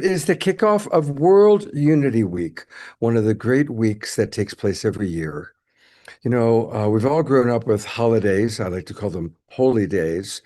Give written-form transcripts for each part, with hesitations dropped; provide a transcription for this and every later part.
Is the kickoff of World Unity Week, one of the great weeks that takes place every year. We've all grown up with holidays. I like to call them holy days.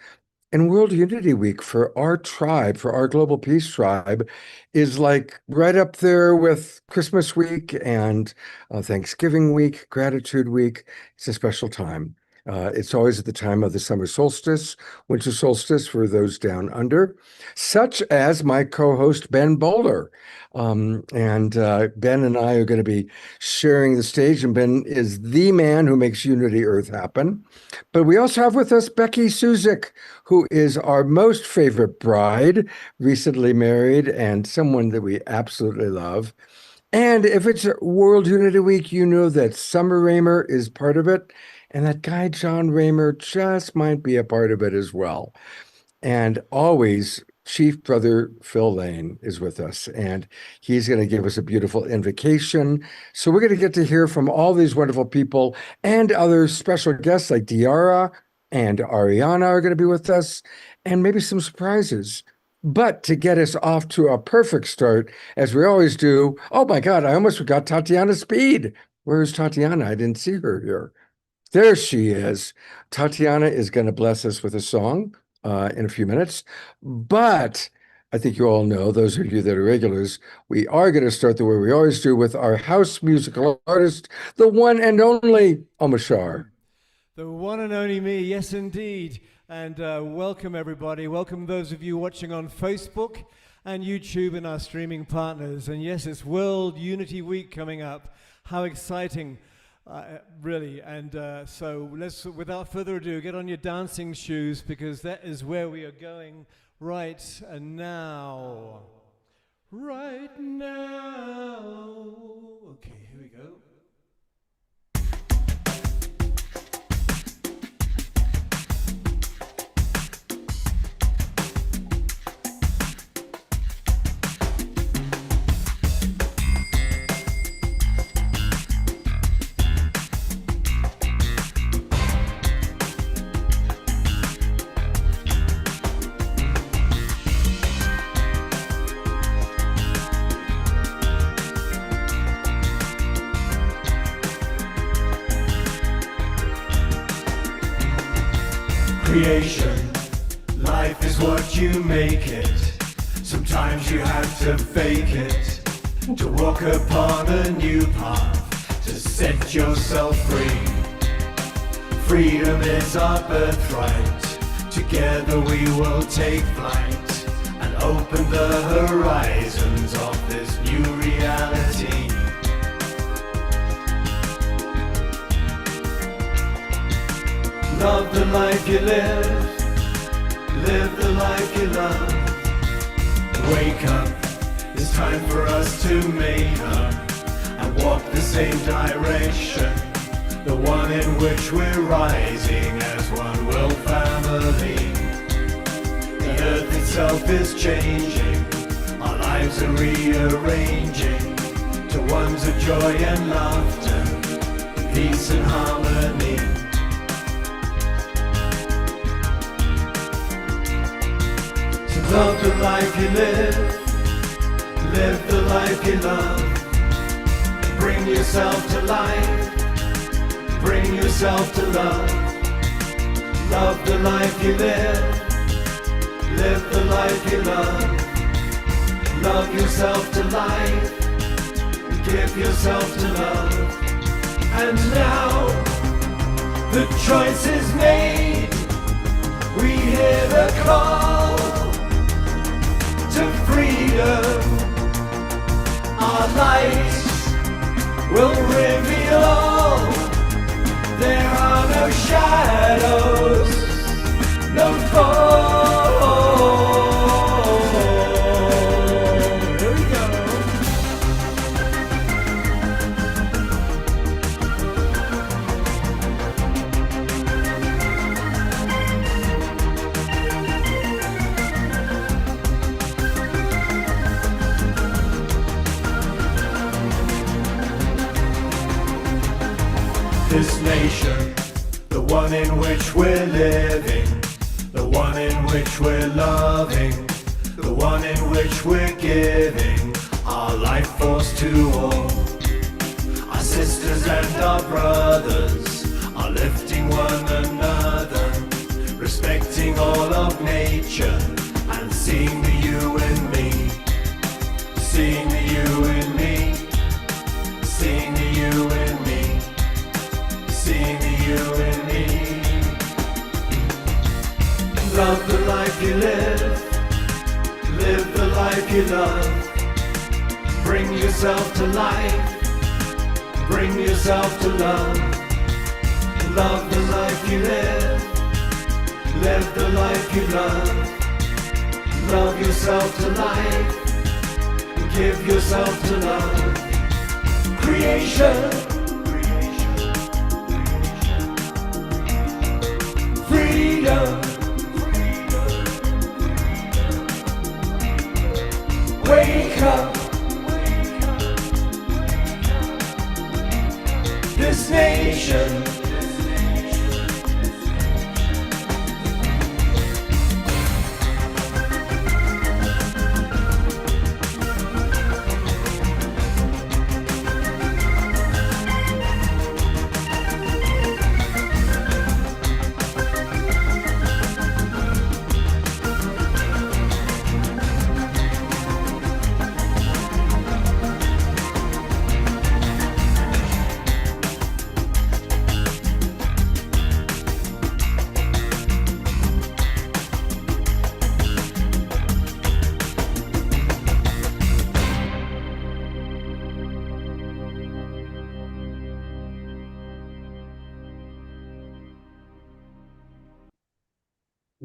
And World Unity Week for our tribe, for our Global Peace Tribe, is like right up there with Christmas week and Thanksgiving week, Gratitude week. It's a special time. It's always at the time of the summer solstice, winter solstice for those down under, such as my co-host Ben Bowler. And Ben and I are going to be sharing the stage, and Ben is the man who makes Unity Earth happen. But we also have with us Becky Suzik, who is our most favorite bride, recently married, and someone that we absolutely love. And if it's World Unity Week, you know that Summer Raymer is part of it, and that guy John Raymer just might be a part of it as well. And always, Chief Brother Phil Lane is with us, and he's going to give us a beautiful invocation. So we're going to get to hear from all these wonderful people and other special guests like Diara and Ariana are going to be with us, and maybe some surprises. But to get us off to a perfect start, as we always do, oh my God, I almost forgot Tatiana Speed. Where is Tatiana? I didn't see her here. There she is. Tatiana is going to bless us with a song in a few minutes. But I think you all know, those of you that are regulars, we are going to start the way we always do with our house musical artist, the one and only Omashar. The one and only me, yes indeed. And welcome everybody. Welcome those of you watching on Facebook and YouTube and our streaming partners. And yes, it's World Unity Week coming up. How exciting, really. And so let's, without further ado, get on your dancing shoes, because that is where we are going right now. Right now. Okay, here we go. Creation, life is what you make it. Sometimes you have to fake it, to walk upon a new path, to set yourself free. Freedom is our birthright, together we will take flight, and open the horizons of this new reality. Love the life you live the life you love. Wake up, it's time for us to make up and walk the same direction, the one in which we're rising as one world family. The earth itself is changing, our lives are rearranging to ones of joy and laughter, peace and harmony. Love the life you live the life you love. Bring yourself to life, bring yourself to love. Love the life you live the life you love. Love yourself to life, give yourself to love. And now, the choice is made, we hear the call to freedom. Our lights will reveal all. There are no shadows, no fall. Here we go. This nation, the one in which we're living, the one in which we're loving, the the one in which we're giving our life force to all. Our sisters and our brothers are lifting one another, respecting all of nature and seeing the you in me, seeing the you in me, seeing the you in me, seeing the you in me. Love the life you live the life you love. Bring yourself to life, bring yourself to love. Love the life you live the life you love. Love yourself to life, give yourself to love. Creation, freedom, wake up. This nation,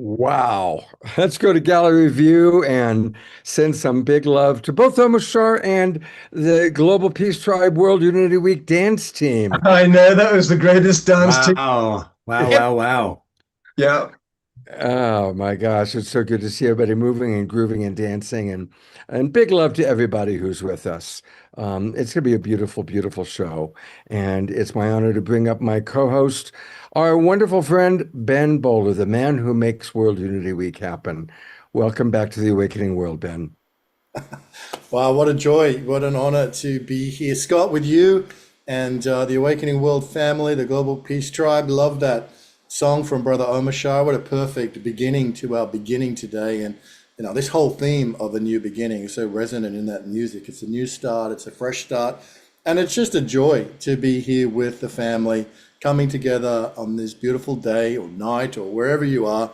Wow. Let's go to Gallery View and send some big love to both Omashar and the Global Peace Tribe World Unity Week dance team. I know that was the greatest dance team. Wow. Wow. Yeah. Oh my gosh, it's so good to see everybody moving and grooving and dancing, and big love to everybody who's with us. It's going to be a beautiful, beautiful show, and it's my honor to bring up my co-host, our wonderful friend Ben Bowler, the man who makes World Unity Week happen. Welcome back to the Awakening World, Ben. Wow, what a joy, what an honor to be here, Scott, with you and the Awakening World family, the Global Peace Tribe. Love that song from Brother Omashar. What a perfect beginning to our beginning today. And this whole theme of a new beginning is so resonant in that music. It's a new start, it's a fresh start, and it's just a joy to be here with the family, coming together on this beautiful day or night or wherever you are,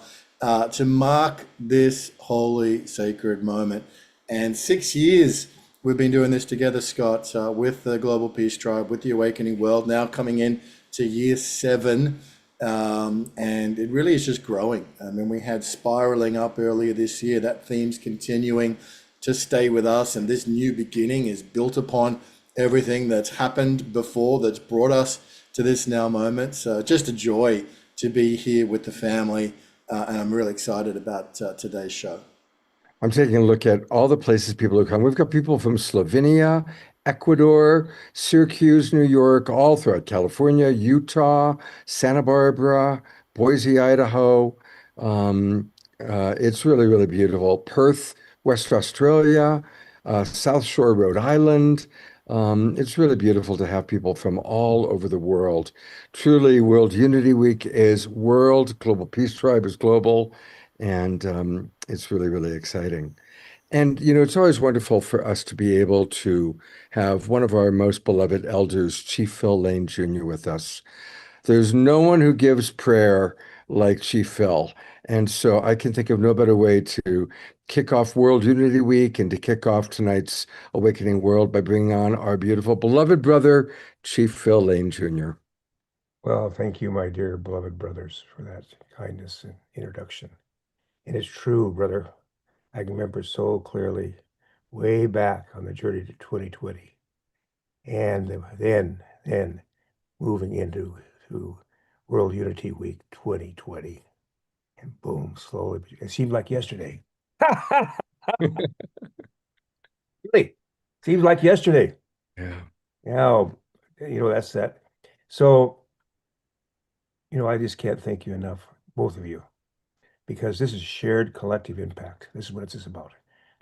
to mark this holy, sacred moment. And 6 years we've been doing this together, Scott, with the Global Peace Tribe, with the Awakening World, now coming in to year 7. And it really is just growing. I mean, we had Spiraling Up earlier this year. That theme's continuing to stay with us. And this new beginning is built upon everything that's happened before, that's brought us to this now moment. So just a joy to be here with the family. And I'm really excited about today's show. I'm taking a look at all the places people have come. We've got people from Slovenia, Ecuador, Syracuse, New York, all throughout California, Utah, Santa Barbara, Boise, Idaho. It's really, really beautiful. Perth, West Australia, South Shore, Rhode Island. It's really beautiful to have people from all over the world. Truly, World Unity Week is world, Global Peace Tribe is global, and it's really, really exciting. And, it's always wonderful for us to be able to have one of our most beloved elders, Chief Phil Lane Jr., with us. There's no one who gives prayer like Chief Phil. And so I can think of no better way to kick off World Unity Week and to kick off tonight's Awakening World by bringing on our beautiful, beloved brother, Chief Phil Lane Jr. Well, thank you, my dear beloved brothers, for that kindness and introduction. And it's true, brother. I can remember so clearly way back on the journey to 2020. And then moving into World Unity Week 2020. And boom, slowly. It seemed like yesterday. Really, seems like yesterday. Yeah. Now, that's that. So, I just can't thank you enough, both of you, because this is shared collective impact. This is what it's about.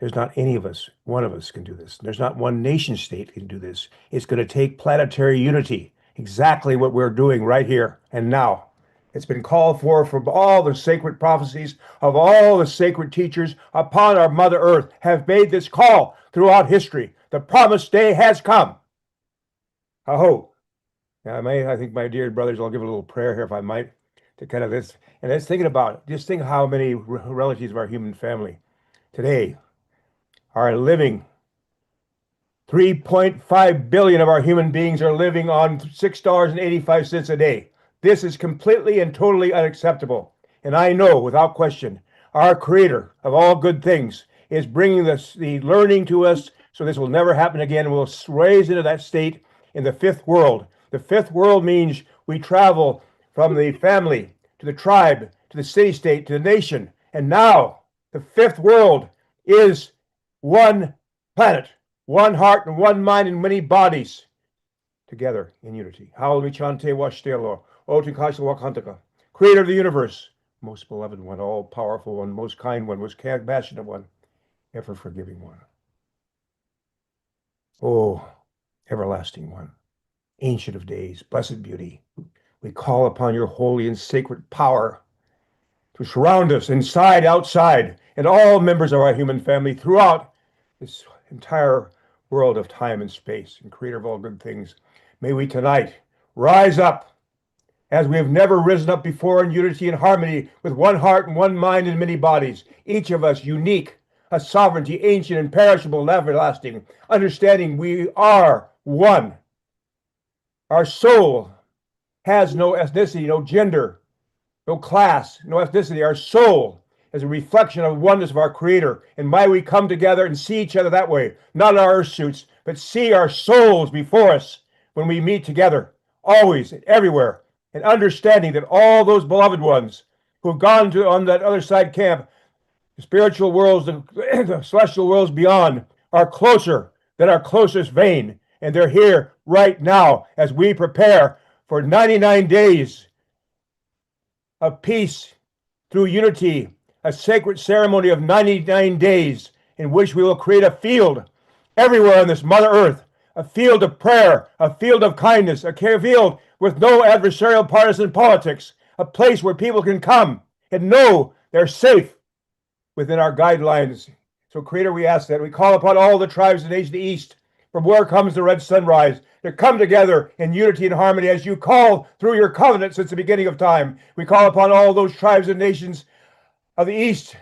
There's not any of us, one of us can do this. There's not one nation state can do this. It's going to take planetary unity, exactly what we're doing right here and now. It's been called for from all the sacred prophecies of all the sacred teachers upon our Mother Earth have made this call throughout history. The promised day has come. Aho. Now, I think, my dear brothers, I'll give a little prayer here if I might, to kind of this. And it's thinking about, just think how many relatives of our human family today are living. 3.5 billion of our human beings are living on $6.85 a day. This is completely and totally unacceptable. And I know without question, our Creator of all good things is bringing the learning to us so this will never happen again. We'll raise into that state in the fifth world. The fifth world means we travel from the family to the tribe, to the city-state, to the nation. And now the fifth world is one planet, one heart and one mind and many bodies together in unity. Hallelujah, Washtelo. Creator of the universe, most beloved one, all powerful one, most kind one, most compassionate one, ever forgiving one. Oh, everlasting one, ancient of days, blessed beauty, we call upon your holy and sacred power to surround us inside, outside, and all members of our human family throughout this entire world of time and space, and creator of all good things. May we tonight rise up as we have never risen up before in unity and harmony with one heart and one mind and many bodies, each of us unique, a sovereignty, ancient, imperishable, and everlasting, understanding we are one. Our soul has no ethnicity, no gender, no class, no ethnicity. Our soul is a reflection of the oneness of our Creator, and may we come together and see each other that way, not in our earth suits, but see our souls before us when we meet together, always and everywhere, and understanding that all those beloved ones who have gone to on that other side camp, the spiritual worlds, the celestial worlds beyond, are closer than our closest vein, and they're here right now as we prepare for 99 days of peace through unity, a sacred ceremony of 99 days in which we will create a field everywhere on this Mother Earth, a field of prayer, a field of kindness, a field with no adversarial partisan politics, a place where people can come and know they're safe within our guidelines. So, Creator, we ask that. We call upon all the tribes of the nation of the East, from where comes the red sunrise, to come together in unity and harmony as you call through your covenant since the beginning of time. We call upon all those tribes and nations of the East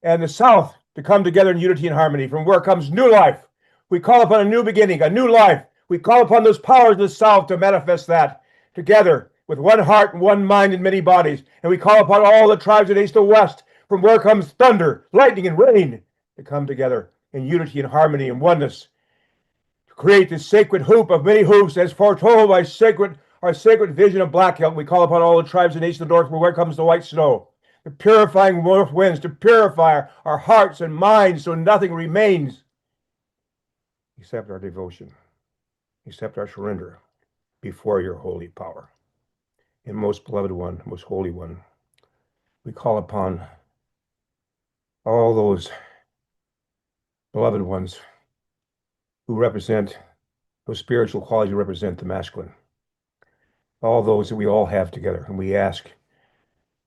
and the South to come together in unity and harmony, from where comes new life. We call upon a new beginning, a new life. We call upon those powers of the South to manifest that together with one heart and one mind and many bodies. And we call upon all the tribes of the East and West, from where comes thunder, lightning, and rain, to come together in unity and harmony and oneness, to create this sacred hoop of many hoops as foretold by our sacred vision of Black Elk. We call upon all the tribes of the nations of the north, from where comes the white snow, the purifying north winds, to purify our hearts and minds so nothing remains except our devotion, except our surrender before your holy power. And most beloved one, most holy one, we call upon all those beloved ones who represent those spiritual qualities who represent the masculine, all those that we all have together. And we ask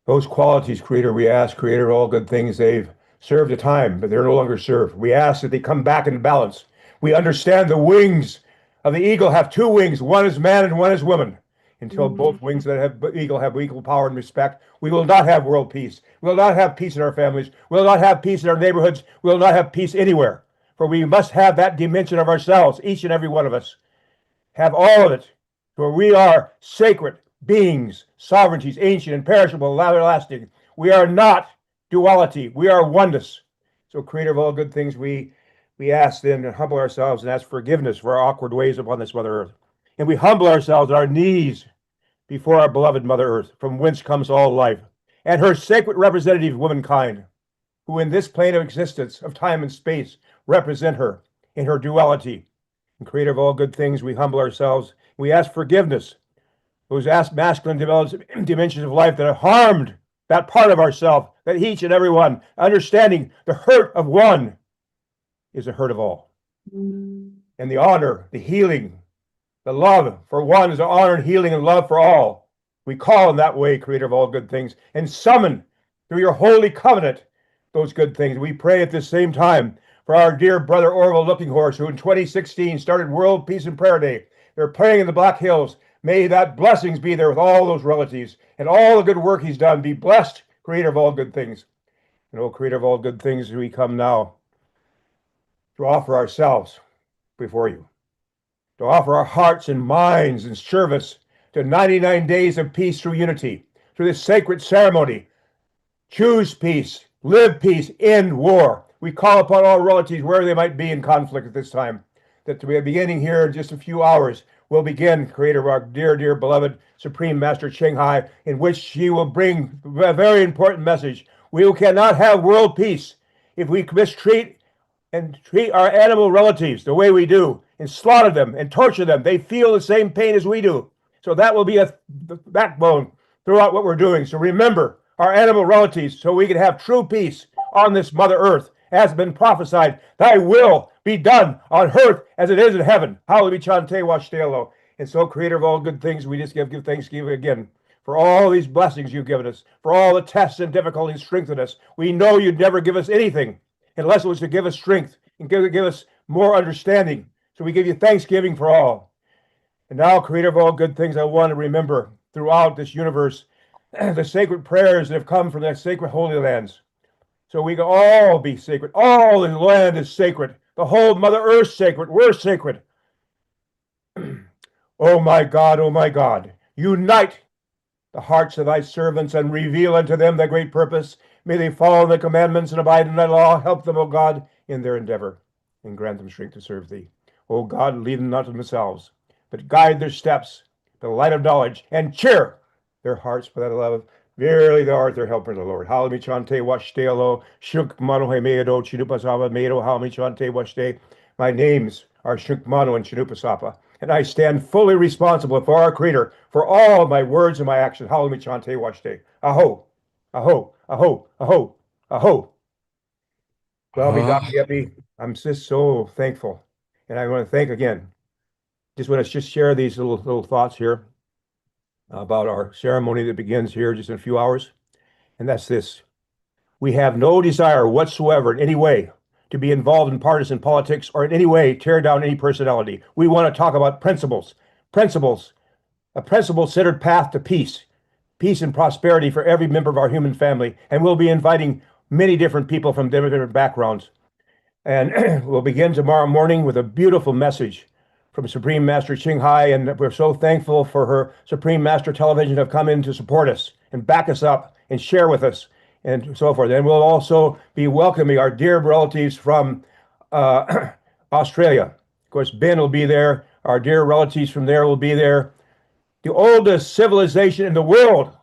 those qualities, Creator, we ask, Creator of all good things, they've served a time, but they're no longer served. We ask that they come back in balance. We understand the wings of the eagle have two wings. One is man and one is woman. Until both wings that have eagle have equal power and respect, we will not have world peace. We will not have peace in our families. We will not have peace in our neighborhoods. We will not have peace anywhere. For we must have that dimension of ourselves, each and every one of us. Have all of it. For we are sacred beings, sovereignties, ancient, imperishable, everlasting. We are not duality. We are oneness. So, Creator of all good things, we ask then and humble ourselves and ask forgiveness for our awkward ways upon this Mother Earth. And we humble ourselves on our knees before our beloved Mother Earth, from whence comes all life, and her sacred representative, womankind, who in this plane of existence, of time and space, represent her in her duality. And Creator of all good things, we humble ourselves. We ask forgiveness, those masculine dimensions of life that have harmed that part of ourself, that each and every one, understanding the hurt of one is the hurt of all. And the honor, the healing, the love for one is the honor and healing and love for all. We call in that way, Creator of all good things, and summon through your holy covenant those good things. We pray at the same time for our dear brother Orville Lookinghorse, who in 2016 started World Peace and Prayer Day. They're praying in the Black Hills. May that blessings be there with all those relatives and all the good work he's done. Be blessed, Creator of all good things. And oh, Creator of all good things, we come now to offer ourselves before you, to offer our hearts and minds in service to 99 days of peace through unity, through this sacred ceremony. Choose peace, live peace, end war. We call upon all relatives, wherever they might be in conflict at this time, that we are beginning here in just a few hours. We'll begin, Creator of our dear, dear, beloved Supreme Master Ching Hai, in which she will bring a very important message. We cannot have world peace if we mistreat and treat our animal relatives the way we do, and slaughter them and torture them. They feel the same pain as we do. So that will be a backbone throughout what we're doing. So remember our animal relatives so we can have true peace on this Mother Earth, as been prophesied. Thy will be done on earth as it is in heaven. Hallelujah, Chante Washtelo. And so, Creator of all good things, we just give thanksgiving again for all these blessings you've given us, for all the tests and difficulties strengthen us. We know you'd never give us anything unless it was to give us strength and give us more understanding. So we give you thanksgiving for all. And now, Creator of all good things, I want to remember throughout this universe the sacred prayers that have come from the sacred holy lands. So we can all be sacred. All the land is sacred. The whole Mother Earth is sacred. We're sacred. Oh my God, unite the hearts of thy servants and reveal unto them thy great purpose. May they follow the commandments and abide in thy law. Help them, O God, in their endeavor, and grant them strength to serve thee. O God, lead them not to themselves, but guide their steps to the light of knowledge, and cheer their hearts for that love. Verily thou art their helper, the Lord. Halami chante washtelo, shuk mano hemeado, chinupasapa, medo, halami chante washte. My names are Shuk Mano and Chinupasapa, and I stand fully responsible for our Creator, for all of my words and my actions. Halami chante washte. Aho, aho, aho, aho, aho. Well, I'm just so thankful. And I want to thank again. Just want to just share these little thoughts here about our ceremony that begins here just in a few hours. And that's this. We have no desire whatsoever in any way to be involved in partisan politics or in any way tear down any personality. We want to talk about principles, a principle-centered path to peace and prosperity for every member of our human family. And we'll be inviting many different people from different backgrounds. And we'll begin tomorrow morning with a beautiful message from Supreme Master Ching Hai, and we're so thankful for her Supreme Master Television to have come in to support us and back us up and share with us and so forth. And we'll also be welcoming our dear relatives from Australia. Of course, Ben will be there. Our dear relatives from there will be there. The oldest civilization in the world.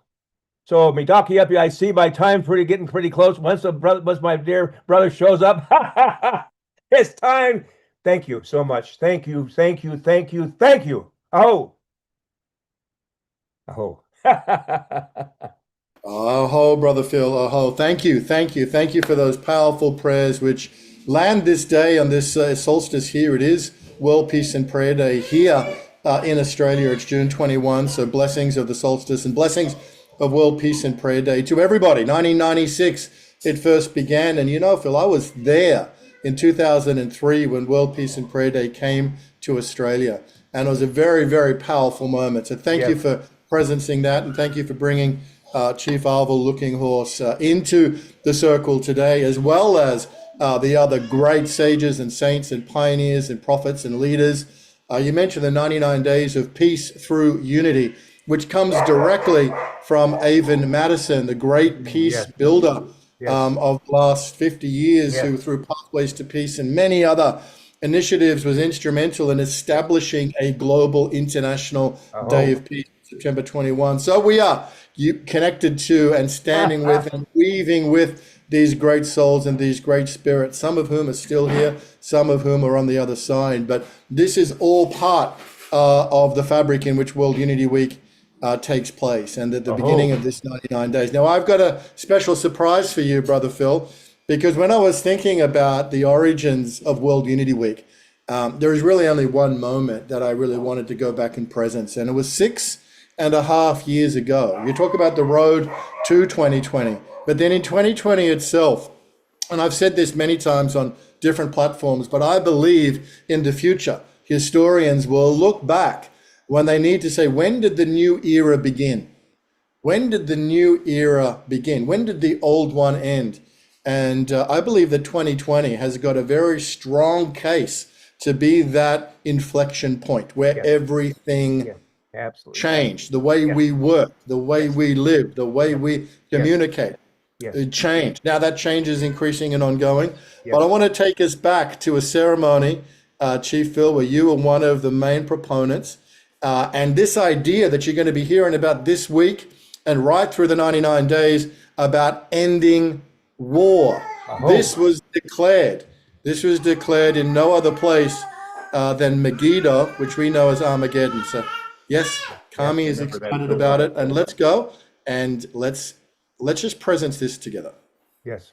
So, Midaki Epi, I see my time getting pretty close. Once my dear brother shows up, it's time. Thank you so much. Thank you. Oh. Oh, Brother Phil. Oh, thank you for those powerful prayers which land this day on this solstice here. It is World Peace and Prayer Day here in Australia. It's June 21. So blessings of the solstice and blessings of World Peace and Prayer Day to everybody. 1996 it first began, and you know, Phil, I was there in 2003 when World Peace and Prayer Day came to Australia, and it was a very, very powerful moment. So thank you for presencing that, and thank you for bringing Chief Orville Lookinghorse into the circle today, as well as the other great sages and saints and pioneers and prophets and leaders. You mentioned the 99 days of peace through unity, which comes directly from Avon Madison, the great peace builder of the last 50 years, who through Pathways to Peace and many other initiatives was instrumental in establishing a global international day of peace, September 21. So we are connected to and standing with and weaving with these great souls and these great spirits, some of whom are still here, some of whom are on the other side. But this is all part of the fabric in which World Unity Week takes place, and at the beginning of this 99 days. Now, I've got a special surprise for you, Brother Phil. because when I was thinking about the origins of World Unity Week, there is really only one moment that I really wanted to go back in presence, and it was 6.5 years ago. You talk about the road to 2020, but then in 2020 itself, and I've said this many times on different platforms, but I believe in the future, historians will look back when they need to say, when did the new era begin? When did the new era begin? When did the old one end? And I believe that 2020 has got a very strong case to be that inflection point where everything Absolutely. changed. The way we work, the way we live, the way we communicate. It changed. Now that change is increasing and ongoing. But I want to take us back to a ceremony, Chief Phil, where you were one of the main proponents. And this idea that you're going to be hearing about this week and right through the 99 days about ending war. This was declared. This was declared in no other place than Megiddo, which we know as Armageddon. So yes, Kami is excited about it. And let's go and let's just presence this together. Yes.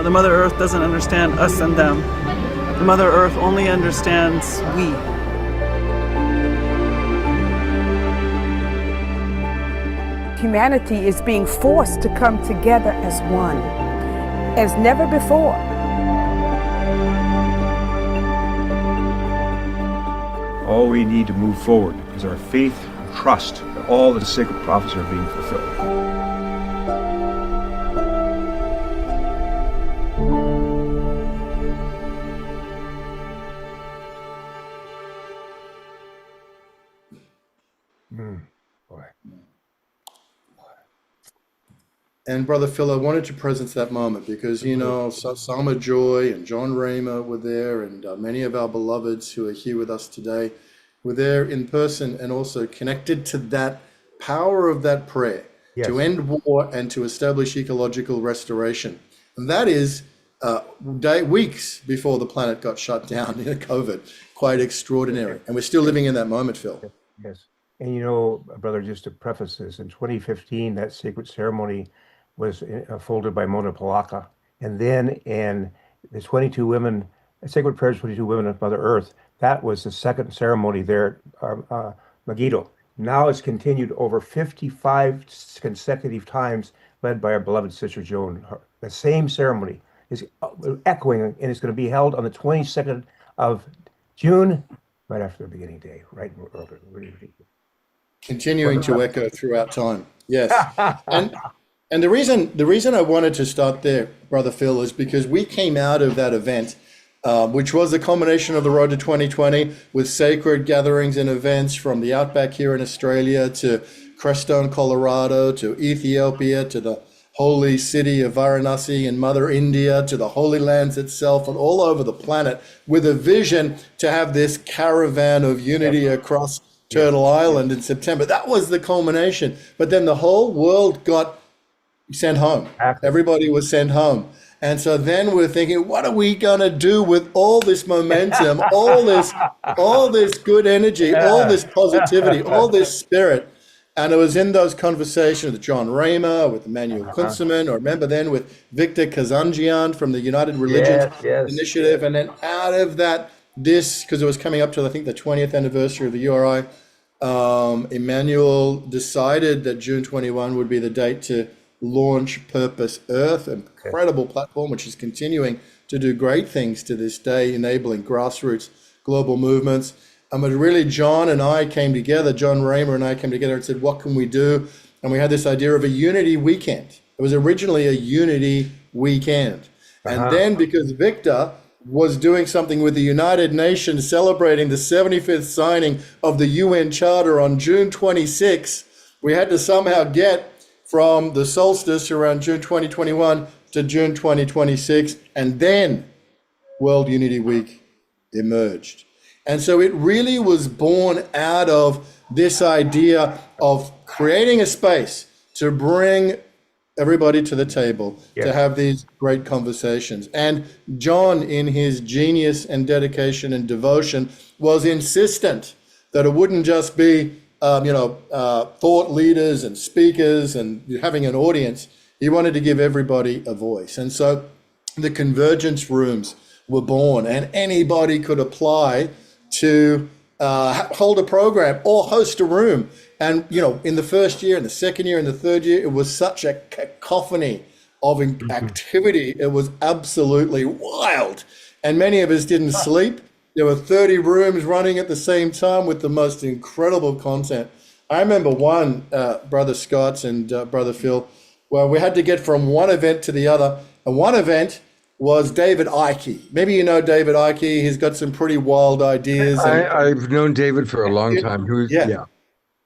The Mother Earth doesn't understand us and them. The Mother Earth only understands we. Humanity is being forced to come together as one, as never before. All we need to move forward is our faith and trust that all the sacred prophecies are being fulfilled. And Brother Phil, I wanted to presence that moment because, you know, Sama Joy and John Raymer were there, and many of our beloveds who are here with us today were there in person and also connected to that power of that prayer to end war and to establish ecological restoration. And that is weeks before the planet got shut down in COVID. Quite extraordinary. And we're still living in that moment, Phil. Yes. And you know, brother, just to preface this, in 2015, that sacred ceremony was folded by Mona Polaka. And then in the 22 women, Sacred Prayers, 22 Women of Mother Earth, that was the second ceremony there at Megiddo. Now it's continued over 55 consecutive times, led by our beloved Sister Joan. The same ceremony is echoing, and it's going to be held on the 22nd of June, right after the beginning day, right in Continuing to echo throughout time. Yes. And the reason I wanted to start there, Brother Phil, is because we came out of that event, which was the culmination of the Road to 2020 with sacred gatherings and events from the outback here in Australia to Crestone, Colorado, to Ethiopia, to the holy city of Varanasi in Mother India, to the Holy Lands itself, and all over the planet, with a vision to have this caravan of unity across Turtle Island in September. That was the culmination. But then the whole world got sent home. Everybody was sent home. And so then we're thinking, what are we going to do with all this momentum, all this good energy, all this positivity, all this spirit? And it was in those conversations with John Raymer, with Emmanuel Kunstmann, or remember then with Victor Kazanjian from the United Religions Initiative. And then out of that, because it was coming up to, I think, the 20th anniversary of the URI, Emmanuel decided that June 21 would be the date to launch Purpose Earth, an incredible platform which is continuing to do great things to this day, enabling grassroots global movements. But really, John and I came together, John Raymer and I came together and said, what can we do? And we had this idea of a unity weekend. It was originally a unity weekend. And then because Victor was doing something with the United Nations celebrating the 75th signing of the UN Charter on June 26, we had to somehow get from the solstice around June 2021 to June 2026, and then World Unity Week emerged. And so it really was born out of this idea of creating a space to bring everybody to the table, to have these great conversations. And John, in his genius and dedication and devotion, was insistent that it wouldn't just be thought leaders and speakers and having an audience. He wanted to give everybody a voice. And so the convergence rooms were born, and anybody could apply to hold a program or host a room. And, in the first year, in the second year, in the third year, it was such a cacophony of activity. It was absolutely wild. And many of us didn't sleep. There were 30 rooms running at the same time with the most incredible content. I remember one, Brother Scott and Brother Phil, where we had to get from one event to the other. And one event was David Icke. Maybe you know David Icke. He's got some pretty wild ideas. I've known David for a long time.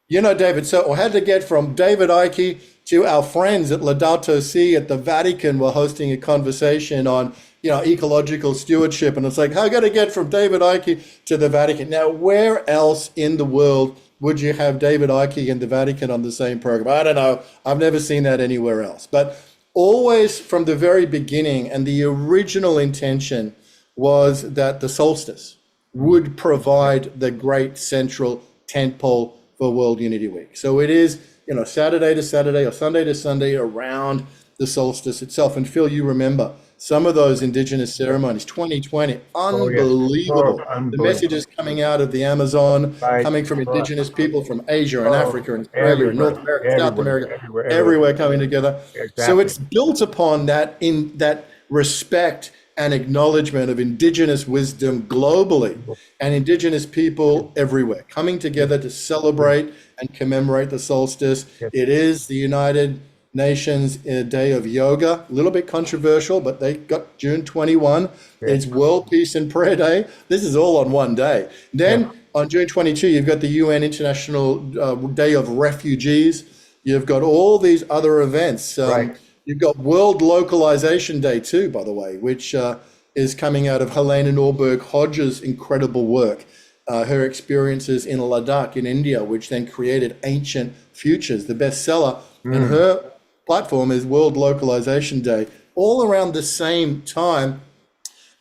You know David. So I had to get from David Icke to our friends at Laudato Si at the Vatican were hosting a conversation on, ecological stewardship. And it's like, I got to get from David Icke to the Vatican. Now, where else in the world would you have David Icke and the Vatican on the same program? I don't know. I've never seen that anywhere else. But always from the very beginning, and the original intention was that the solstice would provide the great central tentpole for World Unity Week. So it is, Saturday to Saturday or Sunday to Sunday around the solstice itself. And Phil, you remember some of those indigenous ceremonies, 2020, unbelievable. The messages coming out of the Amazon, coming from indigenous people from Asia and Africa and Australia and North America, South America, everywhere coming together. So it's built upon that, in that respect and acknowledgement of indigenous wisdom globally and indigenous people everywhere coming together to celebrate and commemorate the solstice. It is the United Nations Day of Yoga, a little bit controversial, but they got June 21. It's World Peace and Prayer Day. This is all on one day. Then on June 22, you've got the UN International Day of Refugees. You've got all these other events. You've got World Localization Day too, by the way, which is coming out of Helena Norberg-Hodges' incredible work. Her experiences in Ladakh in India, which then created Ancient Futures, the bestseller. And her platform is World Localization Day, all around the same time.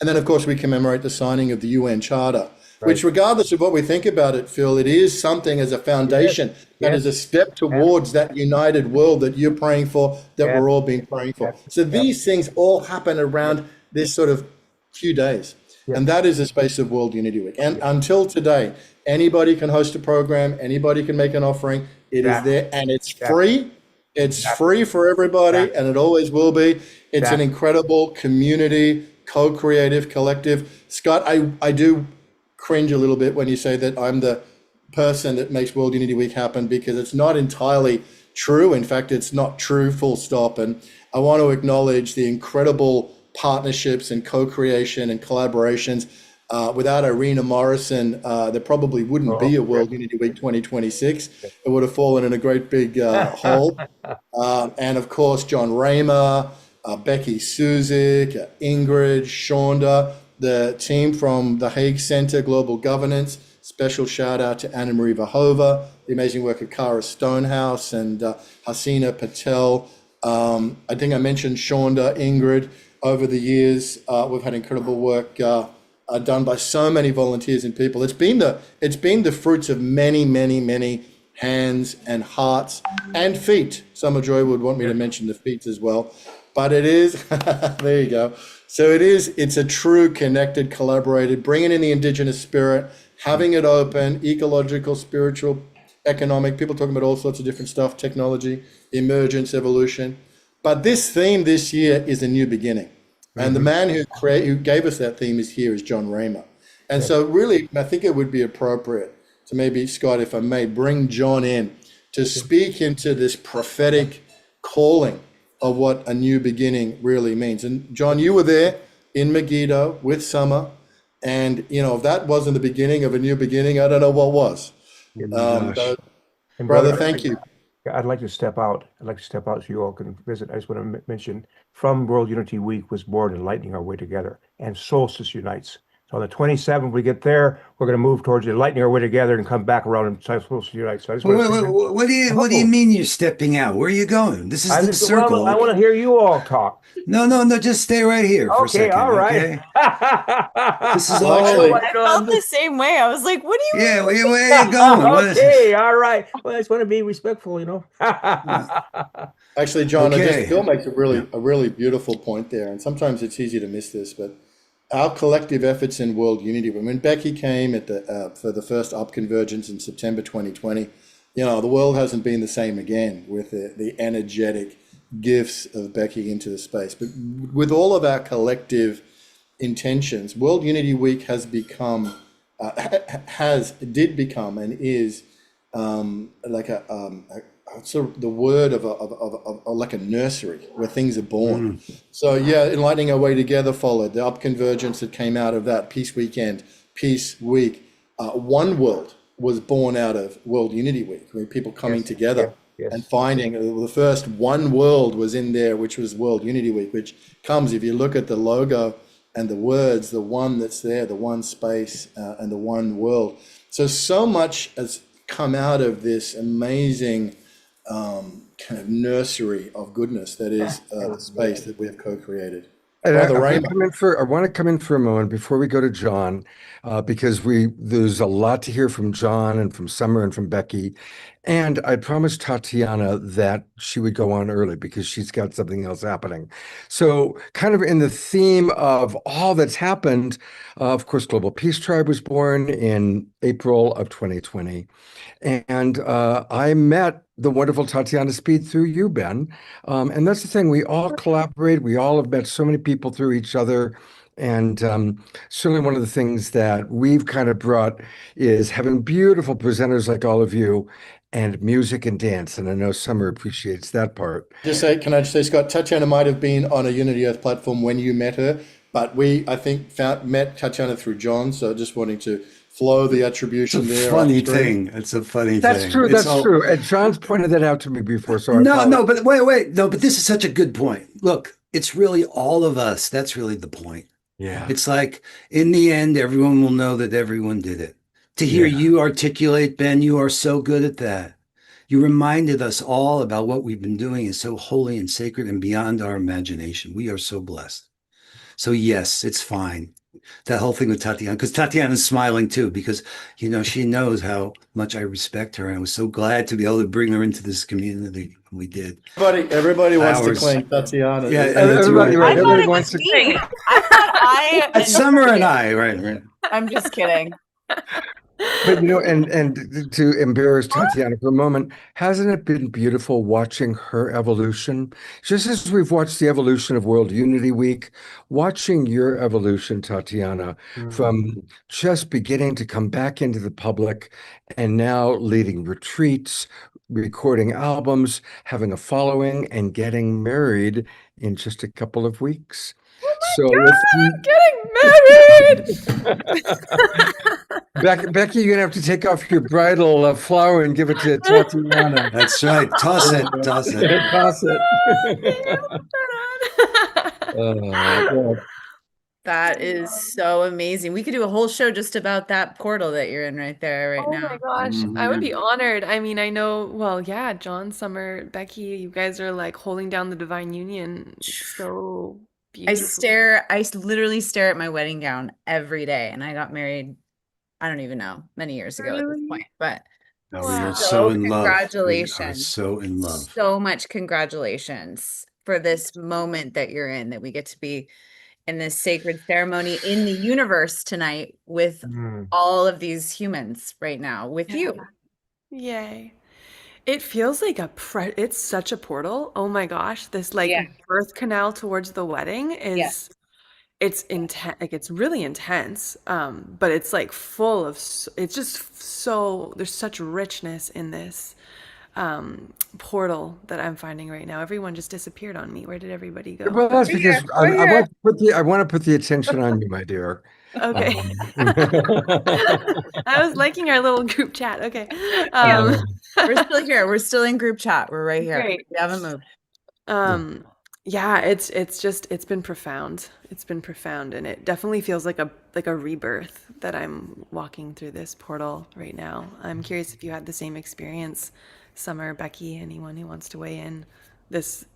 And then, of course, we commemorate the signing of the UN Charter, which, regardless of what we think about it, Phil, it is something as a foundation that is a step towards that united world that you're praying for, that we're all being praying for. So these things all happen around this sort of few days. And that is the space of World Unity Week. And until today, anybody can host a program, anybody can make an offering. It is there, and it's free. It's free for everybody, and it always will be. It's an incredible community, co-creative, collective. Scott, I do cringe a little bit when you say that I'm the person that makes World Unity Week happen, because it's not entirely true. In fact, it's not true, full stop. And I want to acknowledge the incredible partnerships and co-creation and collaborations. Without Irina Morrison, there probably wouldn't be a World Unity Week 2026. It would have fallen in a great big hole. And of course, John Raymer, Becky Suzik, Ingrid, Shonda, the team from the Hague Center Global Governance. Special shout out to Anna Marie Vahova, the amazing work of Kara Stonehouse and Hasina Patel. I think I mentioned Shonda, Ingrid. Over the years, we've had incredible work done by so many volunteers and people. It's been the fruits of many, many, many hands and hearts and feet. Summer Joy would want me to mention the feet as well, but it is, there you go. So it's a true connected, collaborated, bringing in the indigenous spirit, having it open, ecological, spiritual, economic, people talking about all sorts of different stuff, technology, emergence, evolution. But this theme this year is a new beginning. And the man who gave us that theme is John Raymer. And so really, I think it would be appropriate to maybe, Scott, if I may, bring John in to speak into this prophetic calling of what a new beginning really means. And John, you were there in Megiddo with Summer. And, if that wasn't the beginning of a new beginning, I don't know what was. Brother, thank you. Yeah, I'd like to step out. I'd like to step out so you all can visit. I just want to mention from World Unity Week was born Enlightening Our Way Together and Solstice Unites. So on the 27th, we get there, we're going to move towards Enlightening Our Way Together and come back around and Solstice Unites. So I just want to What do you mean you're stepping out? Where are you going? This is the circle. I want to hear you all talk. No, just stay right here for a Okay, second. all right. Okay? This is Well, all. actually- I felt the same way. I was like, what do you Yeah, where are you going? What is Okay, all right. Well, I just want to be respectful, you know. Actually, John, Okay. Phil makes a really beautiful point there, and sometimes it's easy to miss this, but our collective efforts in world unity. When Becky came at for the first Up Convergence in September 2020, the world hasn't been the same again with the energetic gifts of Becky into the space. But with all of our collective intentions, World Unity Week has become, did become, and is like sort of the word of like a nursery where things are born. So yeah, Enlightening Our Way Together followed the Up Convergence that came out of that Peace Weekend, Peace Week. One World was born out of World Unity Week, where people coming together and finding the first One World was in there, which was World Unity Week, which comes, if you look at the logo and the words, the one that's there, the one space and the one world. So much has come out of this amazing kind of nursery of goodness that is the space that we have co-created. And I Brother want Raymond. to come in for a moment before we go to John, because there's a lot to hear from John and from Summer and from Becky. And I promised Tatiana that she would go on early because she's got something else happening. So kind of in the theme of all that's happened, of course, Global Peace Tribe was born in April of 2020. And I met the wonderful Tatiana Speed through you, Ben. And that's the thing. We all collaborate. We all have met so many people through each other. And certainly one of the things that we've kind of brought is having beautiful presenters like all of you and music and dance. And I know Summer appreciates that part. Can I just say, Scott, Tatiana might have been on a Unity Earth platform when you met her, but I think, met Tatiana through John. So just wanting to flow the attribution there. It's a funny thing. That's true. That's true. And John's pointed that out to me before. So but wait. No, but this is such a good point. Look, it's really all of us. That's really the point. Yeah. It's like, in the end, everyone will know that everyone did it. To hear you articulate, Ben, you are so good at that. You reminded us all about what we've been doing is so holy and sacred and beyond our imagination. We are so blessed. So yes, it's fine. That whole thing with Tatiana, because Tatiana's smiling too, because, she knows how much I respect her. And I was so glad to be able to bring her into this community. We did. Everybody wants to claim Tatiana. Yeah, everybody, right. Everybody wants to. Summer and I, right. I'm just kidding. But and to embarrass Tatiana for a moment, hasn't it been beautiful watching her evolution? Just as we've watched the evolution of World Unity Week, watching your evolution, Tatiana, from just beginning to come back into the public and now leading retreats, recording albums, having a following, and getting married in just a couple of weeks. Getting married. Becky, you're gonna have to take off your bridal flower and give it to Tatiana. That's right. Toss it. Toss it. That is so amazing. We could do a whole show just about that portal that you're in right there now. Oh my gosh, I would be honored. I mean, I know, John, Summer, Becky, you guys are like holding down the divine union. It's so beautiful. I literally stare at my wedding gown every day, and I got married, I don't even know, many years ago at this point, but we are so in love. Congratulations. We are so in love. So much congratulations for this moment that you're in, that we get to be in this sacred ceremony in the universe tonight with all of these humans right now with you. Yay. It feels like it's such a portal. Oh my gosh. This birth canal towards the wedding is, it's intense. Like, it's really intense. But it's like full of, it's just so, there's such richness in this portal that I'm finding right now. Everyone just disappeared on me. Where did everybody go? Well, that's because I want to put the attention on you, my dear. Okay. I was liking our little group chat. Okay. We're still here. We're still in group chat. We're right here. Great. We haven't moved. Yeah, it's been profound. It's been profound, and it definitely feels like a rebirth that I'm walking through this portal right now. I'm curious if you had the same experience, Summer, Becky, anyone who wants to weigh in this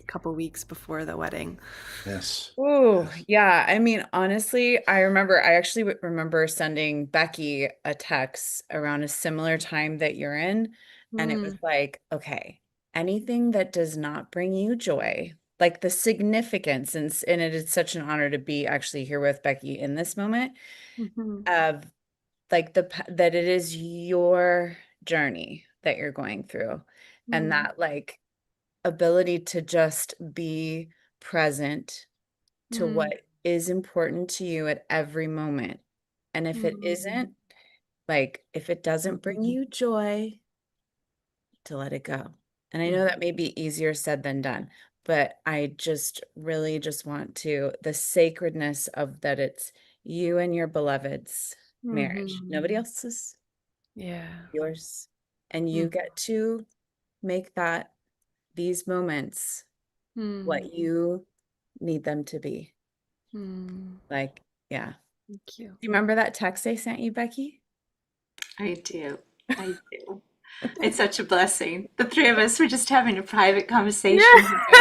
couple weeks before the wedding. Yes. Oh, yeah. I mean, honestly, I actually remember sending Becky a text around a similar time that you're in. And it was like, okay, anything that does not bring you joy, like the significance, and it is such an honor to be actually here with Becky in this moment of like that it is your journey that you're going through, and that like ability to just be present to what is important to you at every moment. And if it isn't, like if it doesn't bring you joy, to let it go. And I know that may be easier said than done, but I just really just want to the sacredness of that it's you and your beloved's marriage, nobody else's, yours. And you get to make that these moments what you need them to be. Like, yeah. Thank you. Do you remember that text I sent you, Becky? I do. It's such a blessing. The three of us were just having a private conversation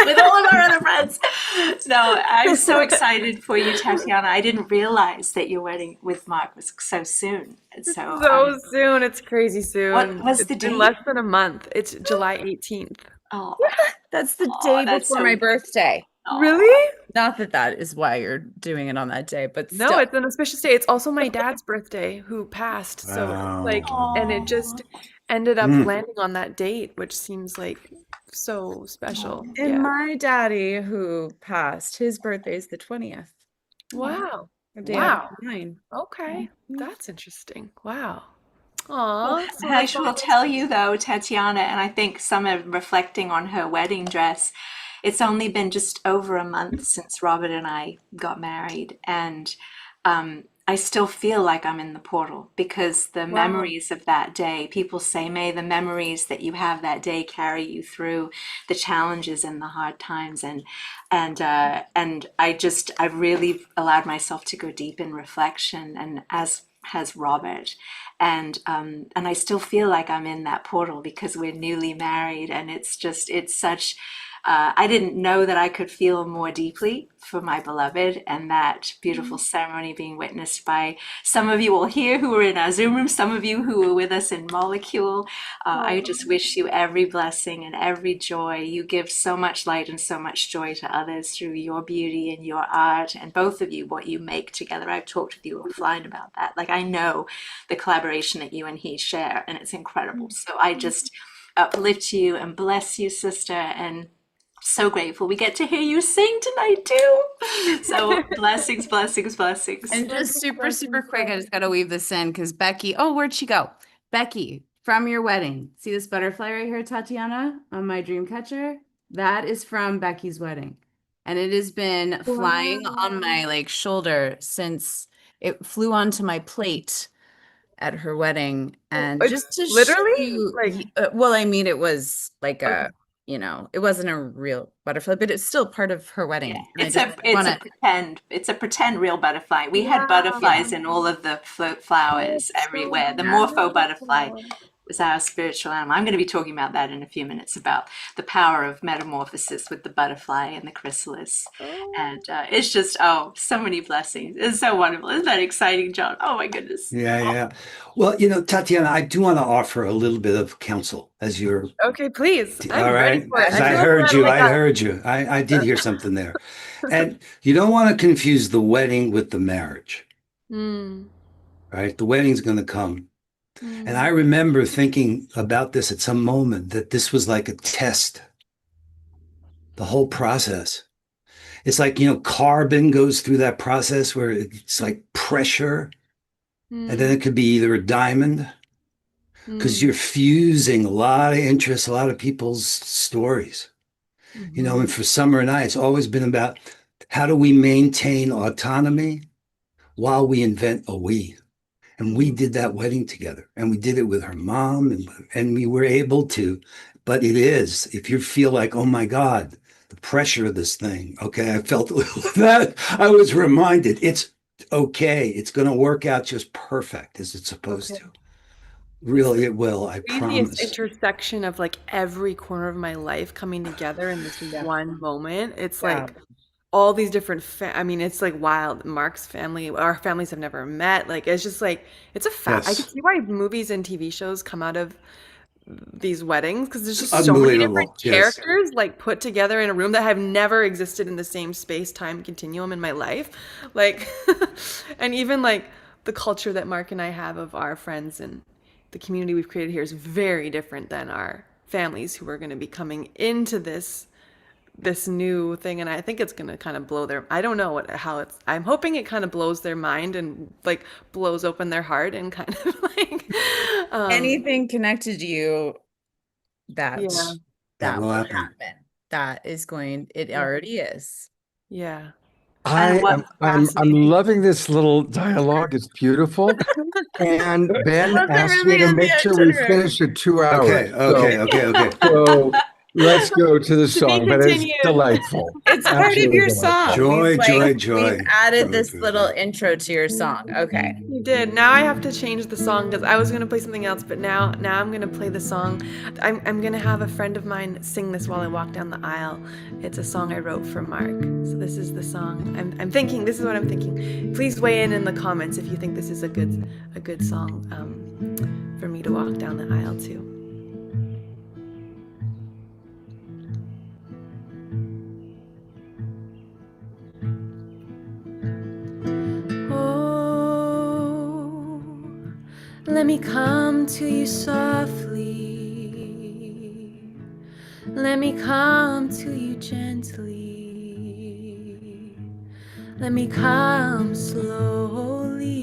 with all of our other friends. No, I'm so excited for you, Tatiana. I didn't realize that your wedding with Mark was so soon. So soon. It's crazy soon. What was the It's been date? less than a month. It's July 18th. Oh, That's the day that's before so my birthday. Really? Not that is why you're doing it on that day, but No, still. it's an auspicious day. It's also my dad's birthday, who passed. So like, and it just ended up landing on that date, which seems like so special. And my daddy who passed, his birthday is the 20th. Wow. The day after mine. Okay. That's interesting. Wow. Well, Aw. I shall tell you though, Tatiana, and I think Summer reflecting on her wedding dress, it's only been just over a month since Robert and I got married, and I still feel like I'm in the portal because the memories of that day, people say, may the memories that you have that day carry you through the challenges and the hard times, and I've really allowed myself to go deep in reflection, and as has Robert, and I still feel like I'm in that portal because we're newly married, and it's such. I didn't know that I could feel more deeply for my beloved, and that beautiful ceremony being witnessed by some of you all here who were in our Zoom room, some of you who were with us in Molecule. I just wish you every blessing and every joy. You give so much light and so much joy to others through your beauty and your art, and both of you, what you make together. I've talked with you offline about that. Like, I know the collaboration that you and he share, and it's incredible. So I just uplift you and bless you, sister, and so grateful we get to hear you sing tonight too. So blessings, blessings, blessings. And just super, super quick, I just got to weave this in because Becky, where'd she go? Becky, from your wedding. See this butterfly right here, Tatiana, on my dream catcher? That is from Becky's wedding. And it has been flying on my like shoulder since it flew onto my plate at her wedding. And just to literally show you, well, I mean, it was like a, you know, it wasn't a real butterfly, but it's still part of her wedding. Yeah, it's a pretend real butterfly. We had butterflies in all of the flowers everywhere. The morpho butterfly was our spiritual animal. I'm going to be talking about that in a few minutes, about the power of metamorphosis with the butterfly and the chrysalis. And it's just, so many blessings. It's so wonderful. Isn't that exciting, John? Oh my goodness. Yeah. Well, Tatiana, I do want to offer a little bit of counsel as you're. Okay, please. All right. I heard you. I did hear something there. And you don't want to confuse the wedding with the marriage. Right? The wedding's going to come. And I remember thinking about this at some moment, that this was like a test. The whole process. It's like, carbon goes through that process where it's like pressure. And then it could be either a diamond, because you're fusing a lot of interests, a lot of people's stories. And for Summer and I, it's always been about how do we maintain autonomy while we invent a we. And we did that wedding together, and we did it with her mom, and we were able to. But it is, if you feel like, oh my God, the pressure of this thing. Okay, I felt a little of that. I was reminded it's okay. It's going to work out just perfect as it's supposed to. Really, it will. I promise. Intersection of like every corner of my life coming together in this one moment. It's like all these different. I mean, it's like wild. Mark's family, our families have never met. Like it's just like it's a fact. I can see why movies and TV shows come out of these weddings because there's just so many different characters like put together in a room that have never existed in the same space-time continuum in my life. Like, and even like the culture that Mark and I have of our friends and the community we've created here is very different than our families who are going to be coming into this new thing. And I think it's going to kind of blow I don't know I'm hoping it kind of blows their mind and like blows open their heart and kind of like anything connected to you that will happen. That is it already is. Yeah. I'm loving this little dialogue. It's beautiful. And Ben asked me to make sure we finish at 2 hours. Okay. So let's go to the song, but it's delightful. It's part of your song. Joy. We've added this little intro to your song. Okay. You did. Now I have to change the song because I was going to play something else, but now I'm going to play the song. I'm going to have a friend of mine sing this while I walk down the aisle. It's a song I wrote for Mark. So this is the song. I'm thinking, this is what I'm thinking. Please weigh in the comments if you think this is a good song for me to walk down the aisle to. Let me come to you softly. Let me come to you gently. Let me come slowly.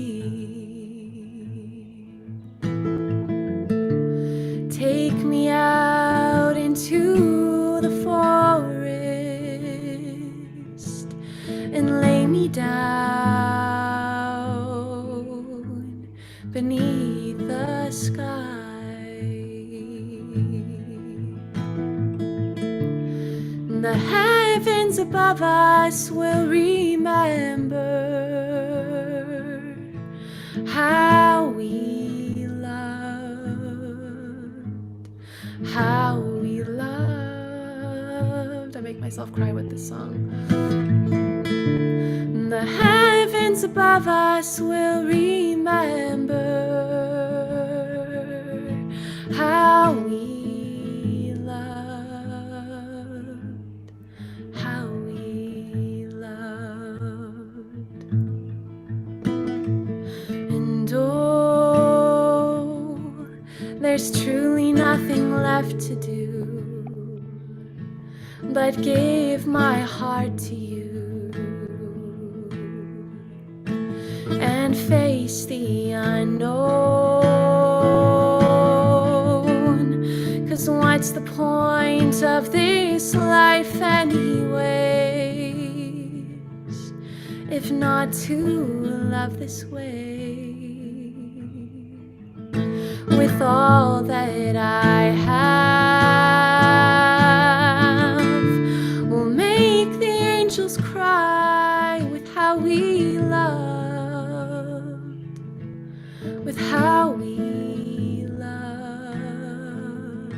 Take me out into the forest and lay me down beneath the sky. The heavens above us will remember how we loved. I make myself cry with this song. The heavens above us will remember how we loved, how we loved. And oh, there's truly nothing left to do but give my heart to you and face the unknown. 'Cause what's the point of this life anyways, if not to love this way? With all that I have, we'll make the angels cry with how we loved, with how we loved,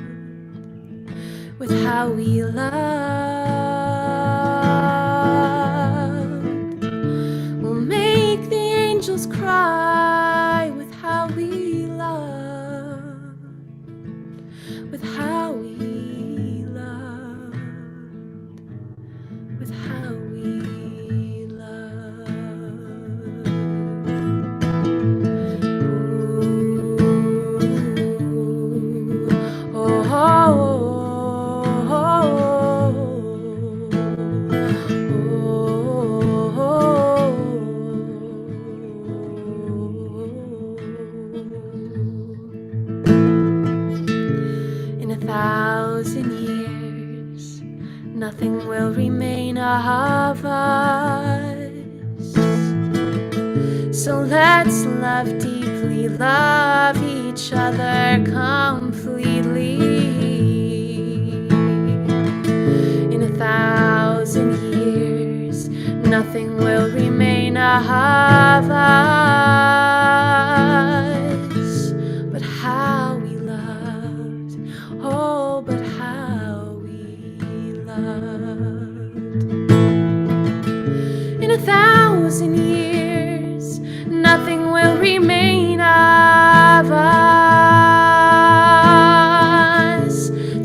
with how we loved. We'll make the angels cry with how we loved, with how we loved, with how we in 1,000 years, nothing will remain of us. So let's love deeply, love each other completely. In 1,000 years, nothing will remain of us but how we loved. Oh, but how we loved. In 1,000 years, nothing will remain of us.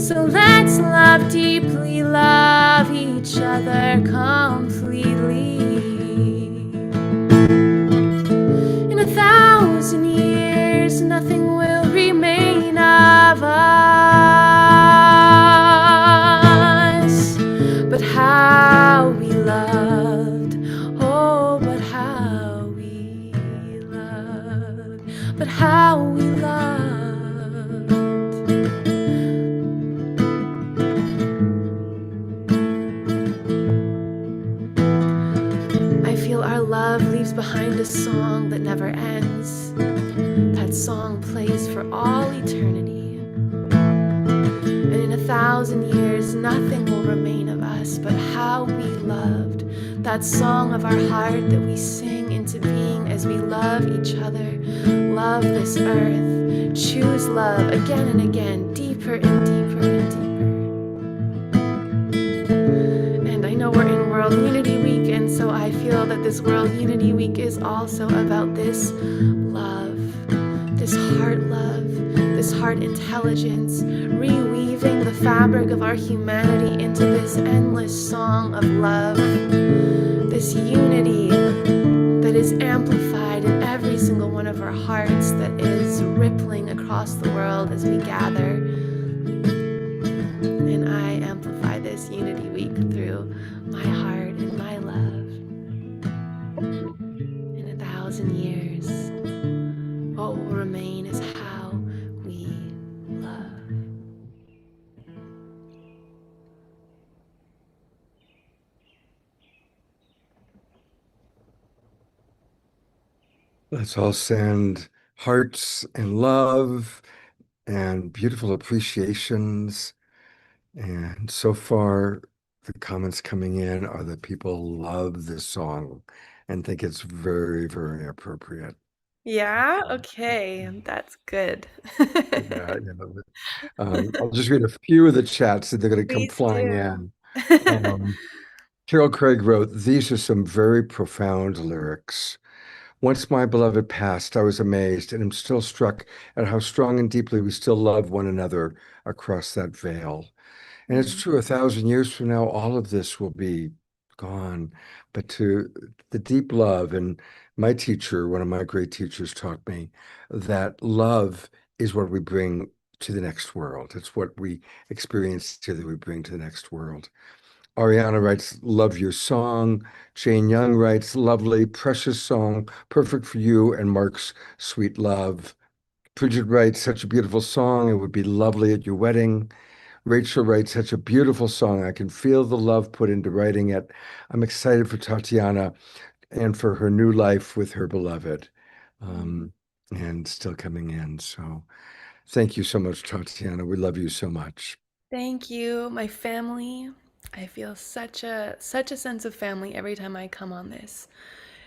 So let's love deeply, love each other completely. In 1,000 years, nothing will remain of us but how we loved. Oh, but how we loved. But how we loved. I feel our love leaves behind a song that never ends. That song plays for all eternity. And in 1,000 years, nothing will remain of us but how we loved. That song of our heart that we sing into being as we love each other, love this earth, choose love again and again, deeper and deeper and deeper. And I know we're in World Unity Week, and so I feel that this World Unity Week is also about this love, this heart love, this heart intelligence, reweaving the fabric of our humanity into this endless song of love, this unity that is amplified in every single one of our hearts, that is rippling across the world as we gather. And I amplify this Unity Week through my heart and my love. In 1,000 years, what will remain is how we love. Let's all send hearts and love and beautiful appreciations. And so far, the comments coming in are that people love this song and think it's very, very appropriate. Yeah, okay, that's good. Yeah, I'll just read a few of the chats that they're going to come Please flying do. in. Carol Craig wrote, "These are some very profound lyrics. Once my beloved passed, I was amazed and am still struck at how strong and deeply we still love one another across that veil. And it's true, 1,000 years from now, all of this will be gone. But to the deep love, and my teacher, one of my great teachers, taught me that love is what we bring to the next world. It's what we experience together we bring to the next world." Ariana writes, "Love your song." Jane Young writes, "Lovely, precious song, perfect for you and Mark's sweet love." Bridget writes, "Such a beautiful song. It would be lovely at your wedding." Rachel writes, "Such a beautiful song. I can feel the love put into writing it. I'm excited for Tatiana and for her new life with her beloved." And still coming in. So thank you so much, Tatiana. We love you so much. Thank you, my family. I feel such a sense of family every time I come on this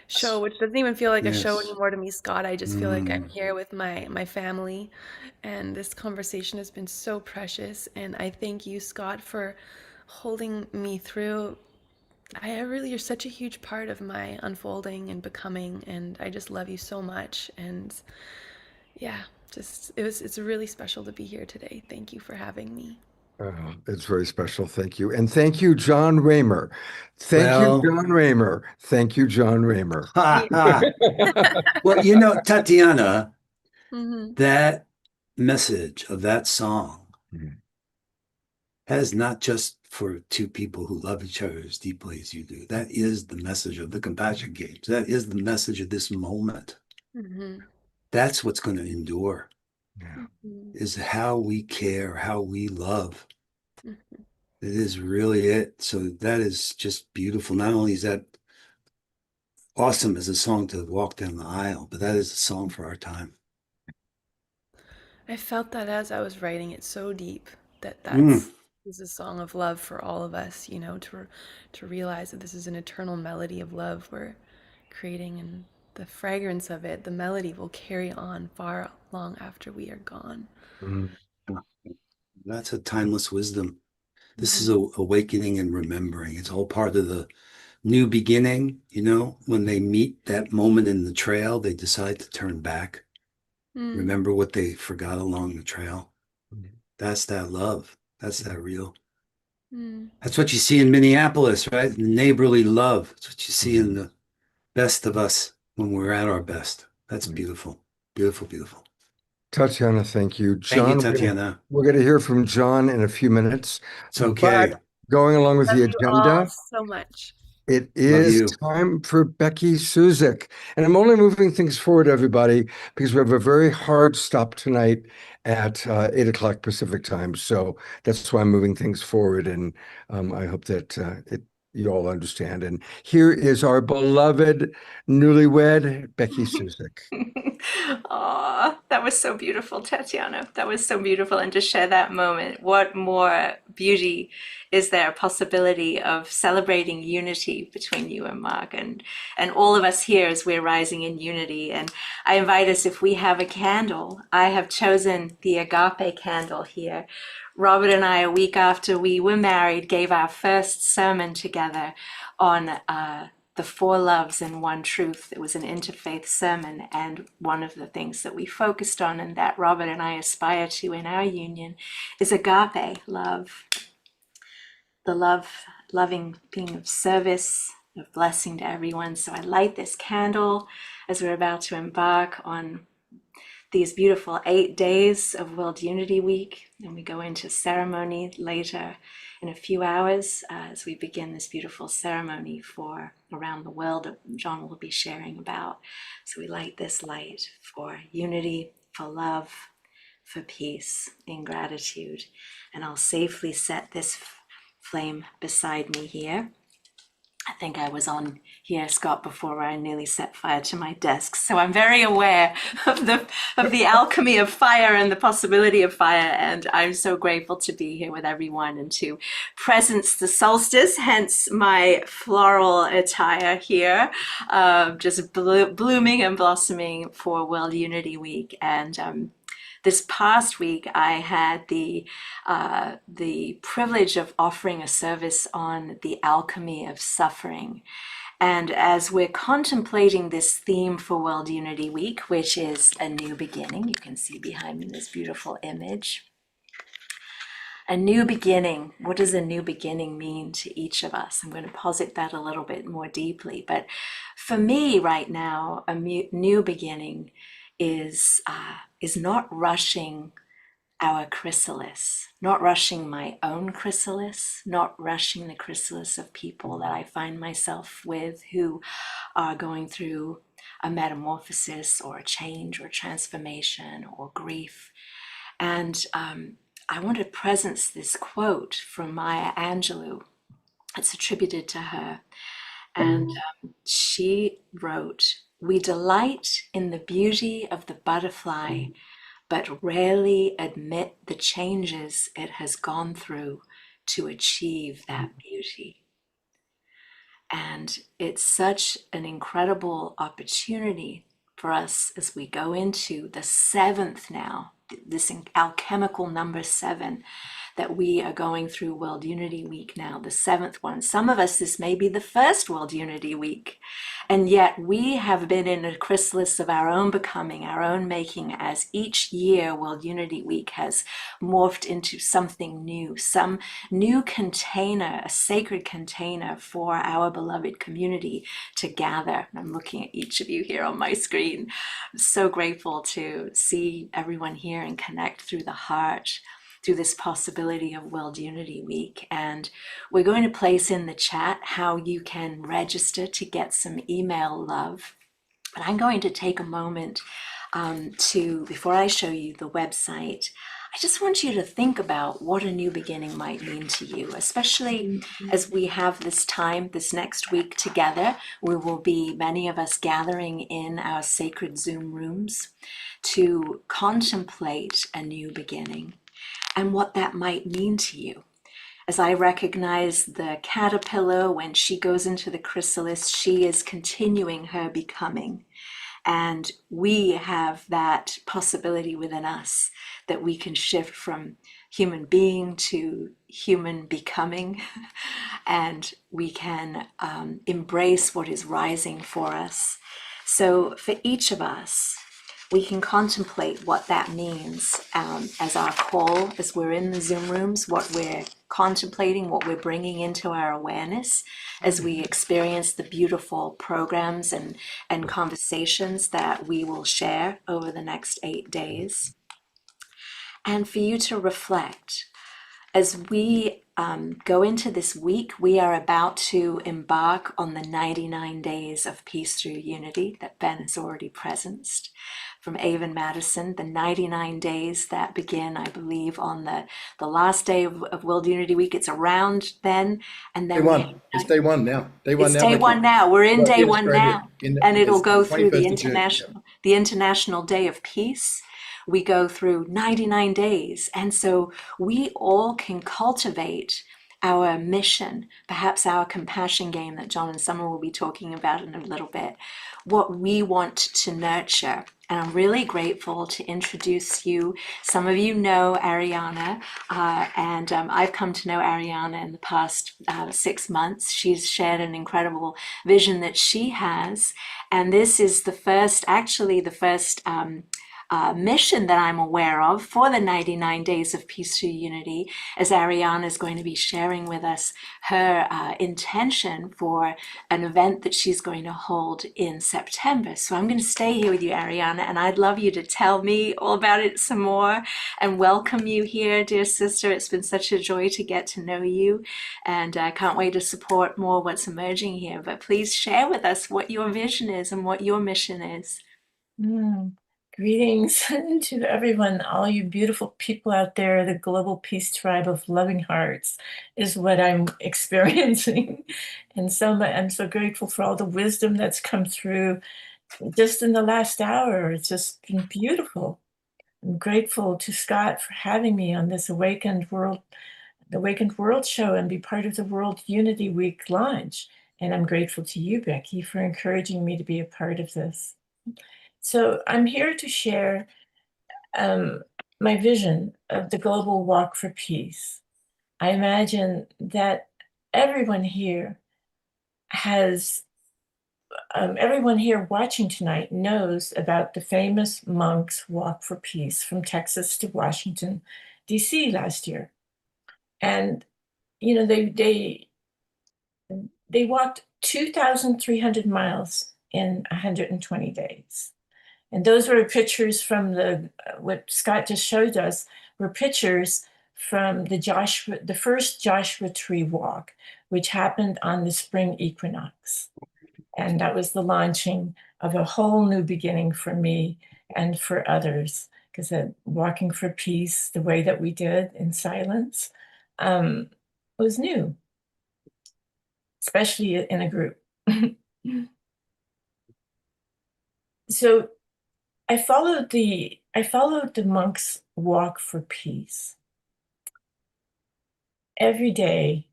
show, which doesn't even feel like a show Yes. anymore to me, Scott. I just feel like I'm Mm. here with my family, and this conversation has been so precious. And I thank you, Scott, for holding me through. You're such a huge part of my unfolding and becoming, and I just love you so much. And yeah, it's really special to be here today. Thank you for having me. It's very special. Thank you. And thank you, John Raymer. Thank Well- you, John Raymer. Thank you, John Raymer. Well, you know, Tatiana, Mhm. that message of that song has not just for two people who love each other as deeply as you do. That is the message of the Compassion Games. That is the message of this moment. Mhm. That's what's going to endure, Mhm. is how we care, how we love. Mhm. It is really it. So that is just beautiful. Not only is that awesome as a song to walk down the aisle, but that is a song for our time. I felt that as I was writing it so deep that Mm. this is a song of love for all of us, you know, to realize that this is an eternal melody of love we're creating, and the fragrance of it, the melody will carry on far long after we are gone. That's a timeless wisdom. This is a awakening and remembering. It's all part of the new beginning, you know, when they meet that moment in the trail, they decide to turn back. Remember what they forgot along the trail. That's that love. That's that real. That's what you see in Minneapolis, right? Neighborly love. That's what you see in the best of us when we're at our best. That's beautiful. Beautiful, beautiful. Tatiana, thank you. Thank you, John, Tatiana. we're going to hear from John in a few minutes. It's okay. But going along with Love the you all agenda, so much. it Love is you. time for Becky Suzik. And I'm only moving things forward, everybody, because we have a very hard stop tonight at 8 o'clock Pacific time. So that's why I'm moving things forward. And I hope that you all understand. And here is our beloved newlywed, Becky Suzik. Oh, that was so beautiful, Tatiana. That was so beautiful. And to share that moment, what more beauty is there, a possibility of celebrating unity between you and Mark and all of us here as we're rising in unity. And I invite us, if we have a candle, I have chosen the agape candle here. Robert and I, a week after we were married, gave our first sermon together on the four loves and one truth. It was an interfaith sermon, and one of the things that we focused on and that Robert and I aspire to in our union is agape love. The loving being of service, of blessing to everyone. So I light this candle as we're about to embark on these beautiful 8 days of World Unity Week, and we go into ceremony later in a few hours as we begin this beautiful ceremony for around the world that John will be sharing about. So we light this light for unity, for love, for peace, in gratitude. And I'll safely set this flame beside me here. I think I was on here, Scott, before where I nearly set fire to my desk. So I'm very aware of the alchemy of fire and the possibility of fire. And I'm so grateful to be here with everyone and to presence the solstice, hence my floral attire here, just blooming and blossoming for World Unity Week. And this past week, I had the privilege of offering a service on the alchemy of suffering. And as we're contemplating this theme for World Unity Week, which is a new beginning, you can see behind me this beautiful image. A new beginning. What does a new beginning mean to each of us? I'm going to posit that a little bit more deeply. But for me right now, a new beginning is not rushing our chrysalis, not rushing my own chrysalis, not rushing the chrysalis of people that I find myself with who are going through a metamorphosis or a change or transformation or grief. And I want to presence this quote from Maya Angelou. It's attributed to her. And she wrote, "We delight in the beauty of the butterfly, but rarely admit the changes it has gone through to achieve that beauty." And it's such an incredible opportunity for us as we go into the seventh now, this alchemical number 7, that we are going through World Unity Week now, the 7th one. Some of us, this may be the first World Unity Week. And yet we have been in a chrysalis of our own becoming, our own making, as each year World Unity Week has morphed into something new, some new container, a sacred container for our beloved community to gather. I'm looking at each of you here on my screen. I'm so grateful to see everyone here and connect through the heart, through this possibility of World Unity Week. And we're going to place in the chat how you can register to get some email love. But I'm going to take a moment before I show you the website, I just want you to think about what a new beginning might mean to you, especially as we have this time, this next week together. We will be, many of us, gathering in our sacred Zoom rooms to contemplate a new beginning and what that might mean to you. As I recognize the caterpillar, when she goes into the chrysalis, she is continuing her becoming. And we have that possibility within us that we can shift from human being to human becoming, and we can embrace what is rising for us. So for each of us, we can contemplate what that means as our call, as we're in the Zoom rooms, what we're contemplating, what we're bringing into our awareness as we experience the beautiful programs and conversations that we will share over the next 8 days. And for you to reflect. As we go into this week, we are about to embark on the 99 days of Peace Through Unity that Ben has already presenced from Avon Madison, the 99 days that begin, I believe, on the last day of World Unity Week. It's around then. And then Day one. It's day one now. Day one it's now. day Mickey. one now. We're in Well, day in one Australia, now. And it'll go through the 21st of June, the International Day of Peace. We go through 99 days. And so we all can cultivate our mission, perhaps our compassion game that John and Summer will be talking about in a little bit, what we want to nurture. And I'm really grateful to introduce you. Some of you know Ariana, and I've come to know Ariana in the past 6 months. She's shared an incredible vision that she has. And this is the first mission that I'm aware of for the 99 Days of Peace Through Unity, as Ariana is going to be sharing with us her intention for an event that she's going to hold in September. So I'm going to stay here with you, Ariana, and I'd love you to tell me all about it some more and welcome you here, dear sister. It's been such a joy to get to know you, and I can't wait to support more what's emerging here. But please share with us what your vision is and what your mission is. Greetings to everyone, all you beautiful people out there. The Global Peace Tribe of Loving Hearts is what I'm experiencing. And so I'm so grateful for all the wisdom that's come through just in the last hour. It's just been beautiful. I'm grateful to Scott for having me on this Awakened World show and be part of the World Unity Week launch. And I'm grateful to you, Becky, for encouraging me to be a part of this. So I'm here to share my vision of the Global Walk for Peace. I imagine that everyone here watching tonight knows about the famous Monks Walk for Peace from Texas to Washington, D.C. last year. And, you know, they walked 2,300 miles in 120 days. And those were pictures from what Scott just showed us, were pictures from the first Joshua Tree Walk, which happened on the spring equinox. And that was the launching of a whole new beginning for me and for others, because walking for peace, the way that we did in silence, was new, especially in a group. So I followed the monks' walk for peace every day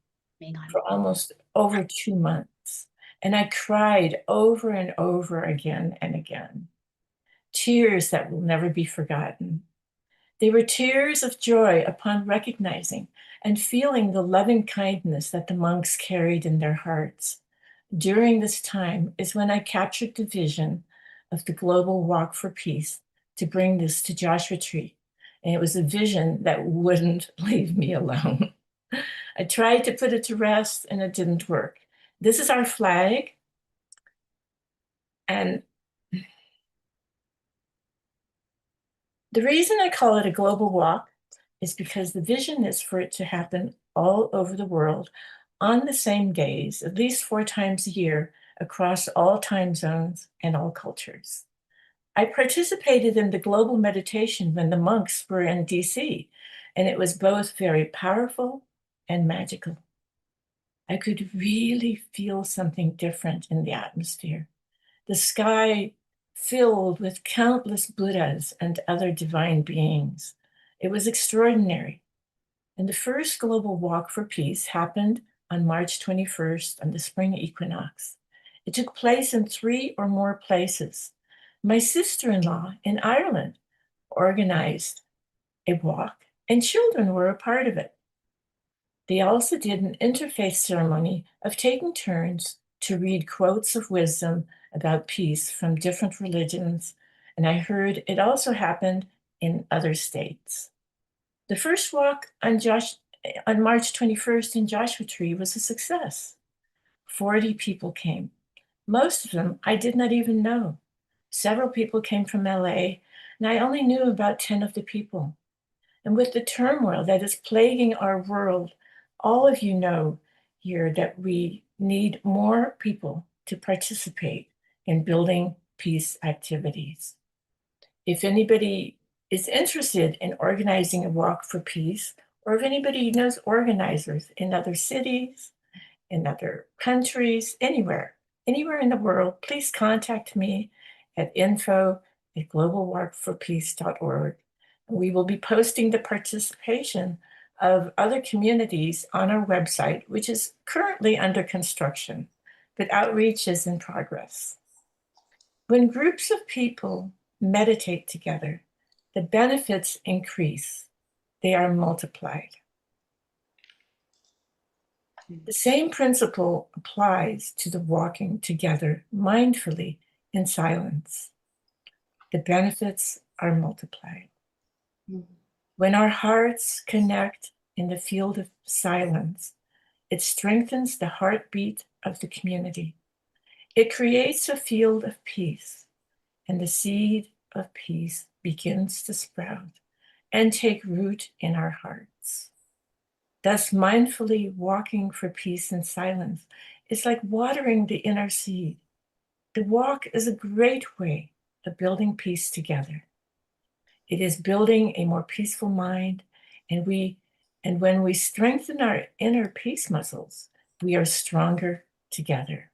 for almost over 2 months. And I cried over and over again and again. Tears that will never be forgotten. They were tears of joy upon recognizing and feeling the loving kindness that the monks carried in their hearts. During this time is when I captured the vision of the Global Walk for Peace to bring this to Joshua Tree. And it was a vision that wouldn't leave me alone. I tried to put it to rest and it didn't work. This is our flag. And the reason I call it a global walk is because the vision is for it to happen all over the world on the same days, at least 4 times a year, across all time zones and all cultures. I participated in the global meditation when the monks were in DC, and it was both very powerful and magical. I could really feel something different in the atmosphere. The sky filled with countless Buddhas and other divine beings. It was extraordinary. And the first global walk for peace happened on March 21st on the spring equinox. It took place in 3 or more places. My sister-in-law in Ireland organized a walk, and children were a part of it. They also did an interfaith ceremony of taking turns to read quotes of wisdom about peace from different religions, and I heard it also happened in other states. The first walk on March 21st in Joshua Tree was a success. 40 people came. Most of them I did not even know. Several people came from LA, and I only knew about 10 of the people. And with the turmoil that is plaguing our world, all of you know here that we need more people to participate in building peace activities. If anybody is interested in organizing a walk for peace, or if anybody knows organizers in other cities, in other countries, anywhere in the world, please contact me at info@globalwalkforpeace.org. We will be posting the participation of other communities on our website, which is currently under construction, but outreach is in progress. When groups of people meditate together, the benefits increase. They are multiplied. The same principle applies to the walking together mindfully in silence. The benefits are multiplied. When our hearts connect in the field of silence, it strengthens the heartbeat of the community. It creates a field of peace, and the seed of peace begins to sprout and take root in our hearts. Thus, mindfully walking for peace in silence is like watering the inner seed. The walk is a great way of building peace together. It is building a more peaceful mind, and when we strengthen our inner peace muscles, we are stronger together.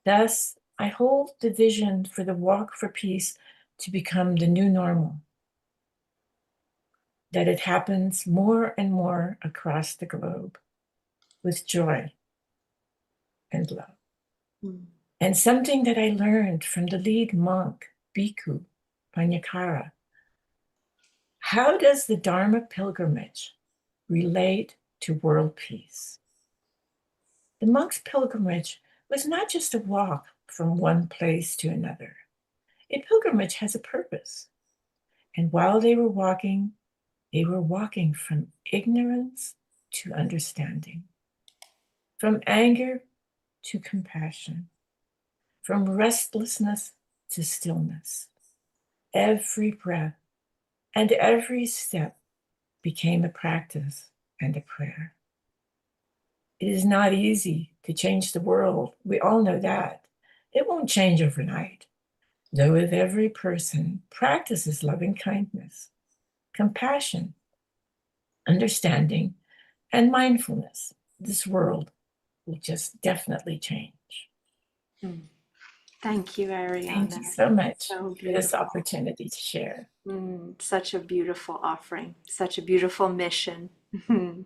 Thus, I hold the vision for the walk for peace to become the new normal, that it happens more and more across the globe with joy and love. And something that I learned from the lead monk, Bhikkhu Panyakara. How does the Dharma pilgrimage relate to world peace? The monk's pilgrimage was not just a walk from one place to another. A pilgrimage has a purpose. And while they were walking from ignorance to understanding, from anger to compassion, from restlessness to stillness. Every breath and every step became a practice and a prayer. It is not easy to change the world. We all know that. It won't change overnight. Though if every person practices loving kindness, compassion, understanding, and mindfulness, this world will just definitely change. Thank you, Ariana. Thank you so much So for this opportunity to share. Such a beautiful offering, such a beautiful mission. And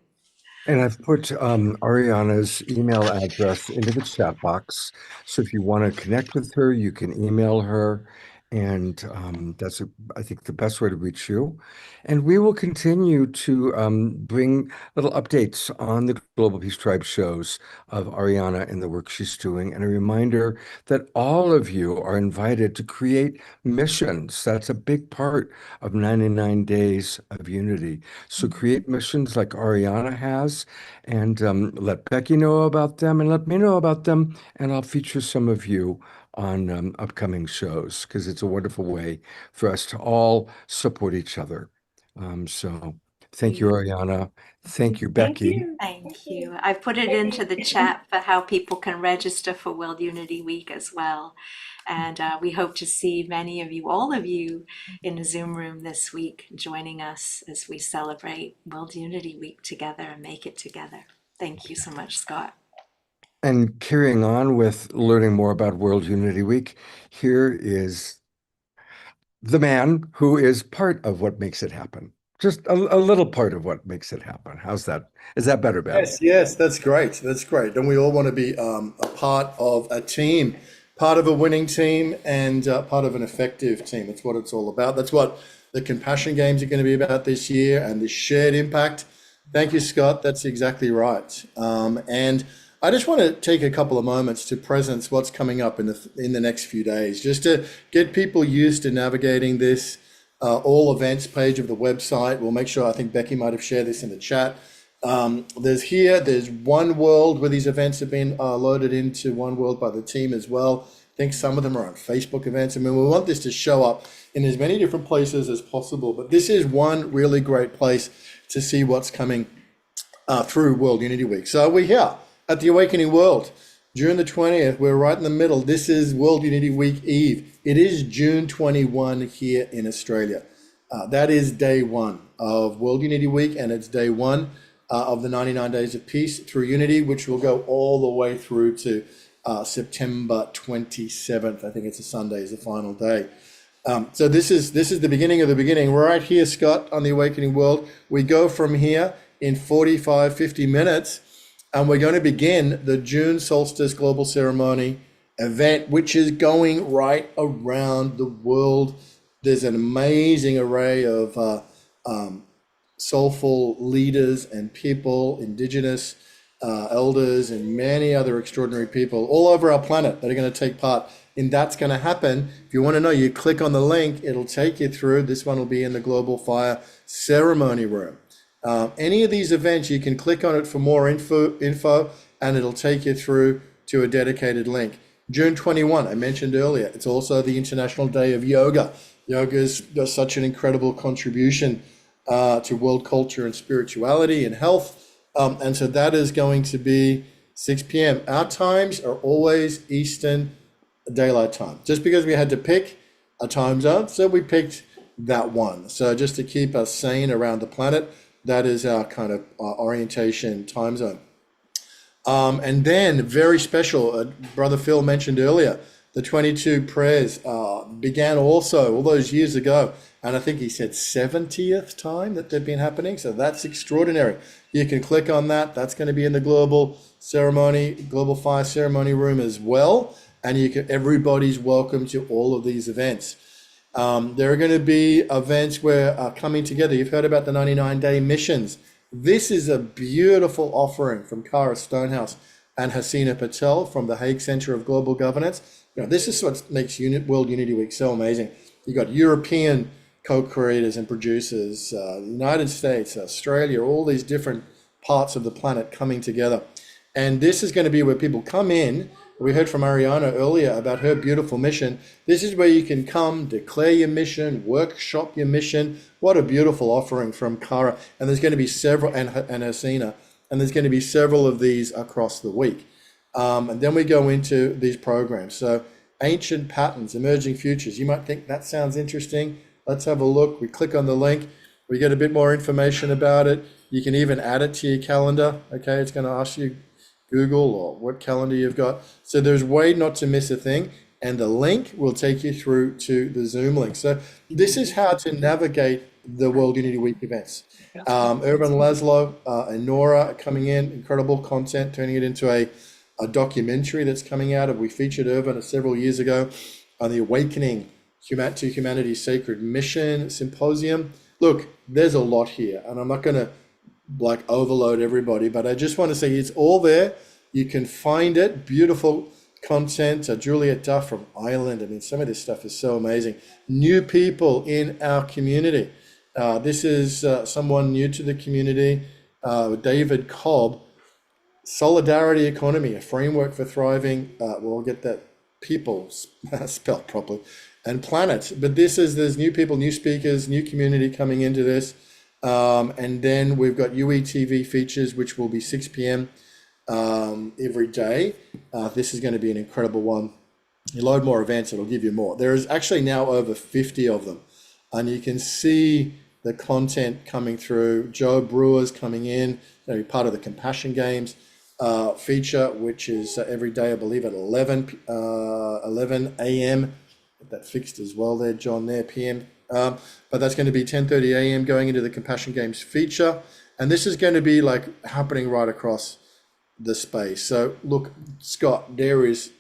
I've put Ariana's email address into the chat box. So if you want to connect with her, you can email her. And that's, I think, the best way to reach you. And we will continue to bring little updates on the Global Peace Tribe shows of Ariana and the work she's doing. And a reminder that all of you are invited to create missions. That's a big part of 99 Days of Unity. So create missions like Ariana has, and let Becky know about them and let me know about them. And I'll feature some of you on upcoming shows, because it's a wonderful way for us to all support each other. So Thank you, Ariana. Thank you, Thank Becky. you. Thank you. I've put it into the chat for how people can register for World Unity Week as well. And we hope to see many of you, all of you, in the Zoom room this week, joining us as we celebrate World Unity Week together and make it together. Thank you so much, Scott. And carrying on with learning more about World Unity Week, here is the man who is part of what makes it happen. Just a little part of what makes it happen. How's that? Is that better, Ben? Yes, that's great. That's great. And we all want to be a part of a team, part of a winning team, and part of an effective team. That's what it's all about. That's what the Compassion Games are going to be about this year, and the shared impact. Thank you, Scott. That's exactly right. And I just want to take a couple of moments to presence what's coming up in the next few days, just to get people used to navigating this all events page of the website. We'll make sure, I think Becky might have shared this in the chat. There's One World, where these events have been loaded into One World by the team as well. I think some of them are on Facebook events. I mean, we want this to show up in as many different places as possible, but this is one really great place to see what's coming through World Unity Week. So we're here at the Awakening World, June the 20th. We're right in the middle. This is World Unity Week Eve. It is June 21 here in Australia. That is day one of World Unity Week, and it's day one of the 99 Days of Peace through Unity, which will go all the way through to September 27th. I think it's a Sunday, is the final day. So this is the beginning of the beginning. We're right here, Scott, on the Awakening World. We go from here in 45, 50 minutes, and we're going to begin the June Solstice Global Ceremony event, which is going right around the world. There's an amazing array of soulful leaders and people, Indigenous elders, and many other extraordinary people all over our planet that are going to take part. And that's going to happen. If you want to know, you click on the link, it'll take you through. This one will be in the Global Fire Ceremony Room. Any of these events, you can click on it for more info, and it'll take you through to a dedicated link. June 21, I mentioned earlier, it's also the International Day of Yoga. Yoga's got such an incredible contribution to world culture and spirituality and health. And so that is going to be 6 p.m. Our times are always Eastern Daylight Time. Just because we had to pick a time zone, so we picked that one. So just to keep us sane around the planet, that is our kind of orientation time zone. And then very special, Brother Phil mentioned earlier, the 22 prayers began also all those years ago. And I think he said 70th time that they've been happening. So that's extraordinary. You can click on that. That's going to be in the Global Fire Ceremony Room as well. And everybody's welcome to all of these events. There are going to be events where coming together. You've heard about the 99-day missions. This is a beautiful offering from Kara Stonehouse and Hasina Patel from the Hague Center of Global Governance. This is what makes World Unity Week so amazing. You've got European co-creators and producers, the United States, Australia, all these different parts of the planet coming together. And this is going to be where people come in. We heard from Ariana earlier about her beautiful mission. This is where you can come, declare your mission, workshop your mission. What a beautiful offering from Kara. And there's going to be several, and Hasina, and there's going to be several of these across the week. And then we go into these programs. So Ancient Patterns, Emerging Futures. You might think that sounds interesting. Let's have a look. We click on the link. We get a bit more information about it. You can even add it to your calendar. Okay, it's going to ask you Google or what calendar you've got. So there's a way not to miss a thing. And the link will take you through to the Zoom link. So this is how to navigate the World Unity Week events. Urban Laszlo and Nora are coming in, incredible content, turning it into a documentary that's coming out. We featured Urban several years ago on the Awakening to Humanity's Sacred Mission Symposium. Look, there's a lot here, and I'm not going to overload everybody, but I just want to say it's all there. You can find it. Beautiful content. Juliet Duff from Ireland. I mean, some of this stuff is so amazing. New people in our community. This is someone new to the community, David Cobb. Solidarity Economy, a framework for thriving. We'll get that people spelled properly. And planet. But there's new people, new speakers, new community coming into this. And then we've got UETV features, which will be 6 p.m. Every day. This is going to be an incredible one. You load more events, it'll give you more. There is actually now over 50 of them. And you can see the content coming through. Joe Brewer's coming in, going to be part of the Compassion Games feature, which is every day, I believe, at 11 a.m. Get that fixed as well there, John, there, p.m. But that's going to be 10:30 a.m. going into the Compassion Games feature. And this is going to be like happening right across the space. So look, Scott, there is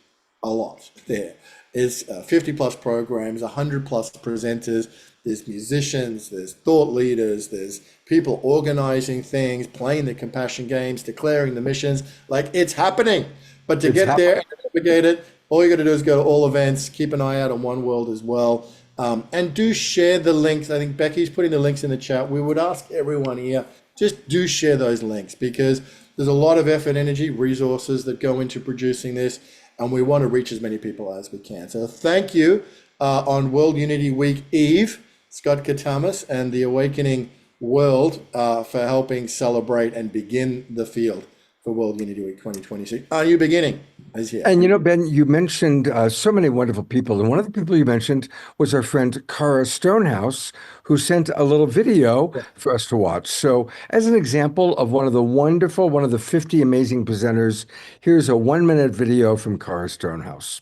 a lot there. There's 50 plus programs, 100 plus presenters, there's musicians, there's thought leaders, there's people organizing things, playing the Compassion Games, declaring the missions. Like, it's happening. But to get there and navigate it, all you got to do is go to all events, keep an eye out on One World as well. And do share the links. I think Becky's putting the links in the chat. We would ask everyone here, just do share those links, because there's a lot of effort, energy, resources that go into producing this, and we want to reach as many people as we can. So thank you on World Unity Week Eve, Scott Katamas and the Awakening World for helping celebrate and begin the field for World Unity Week 2026. Are you beginning? And you know, Ben, you mentioned so many wonderful people. And one of the people you mentioned was our friend Cara Stonehouse, who sent a little video for us to watch. So as an example of one of the 50 amazing presenters, here's a 1-minute video from Cara Stonehouse.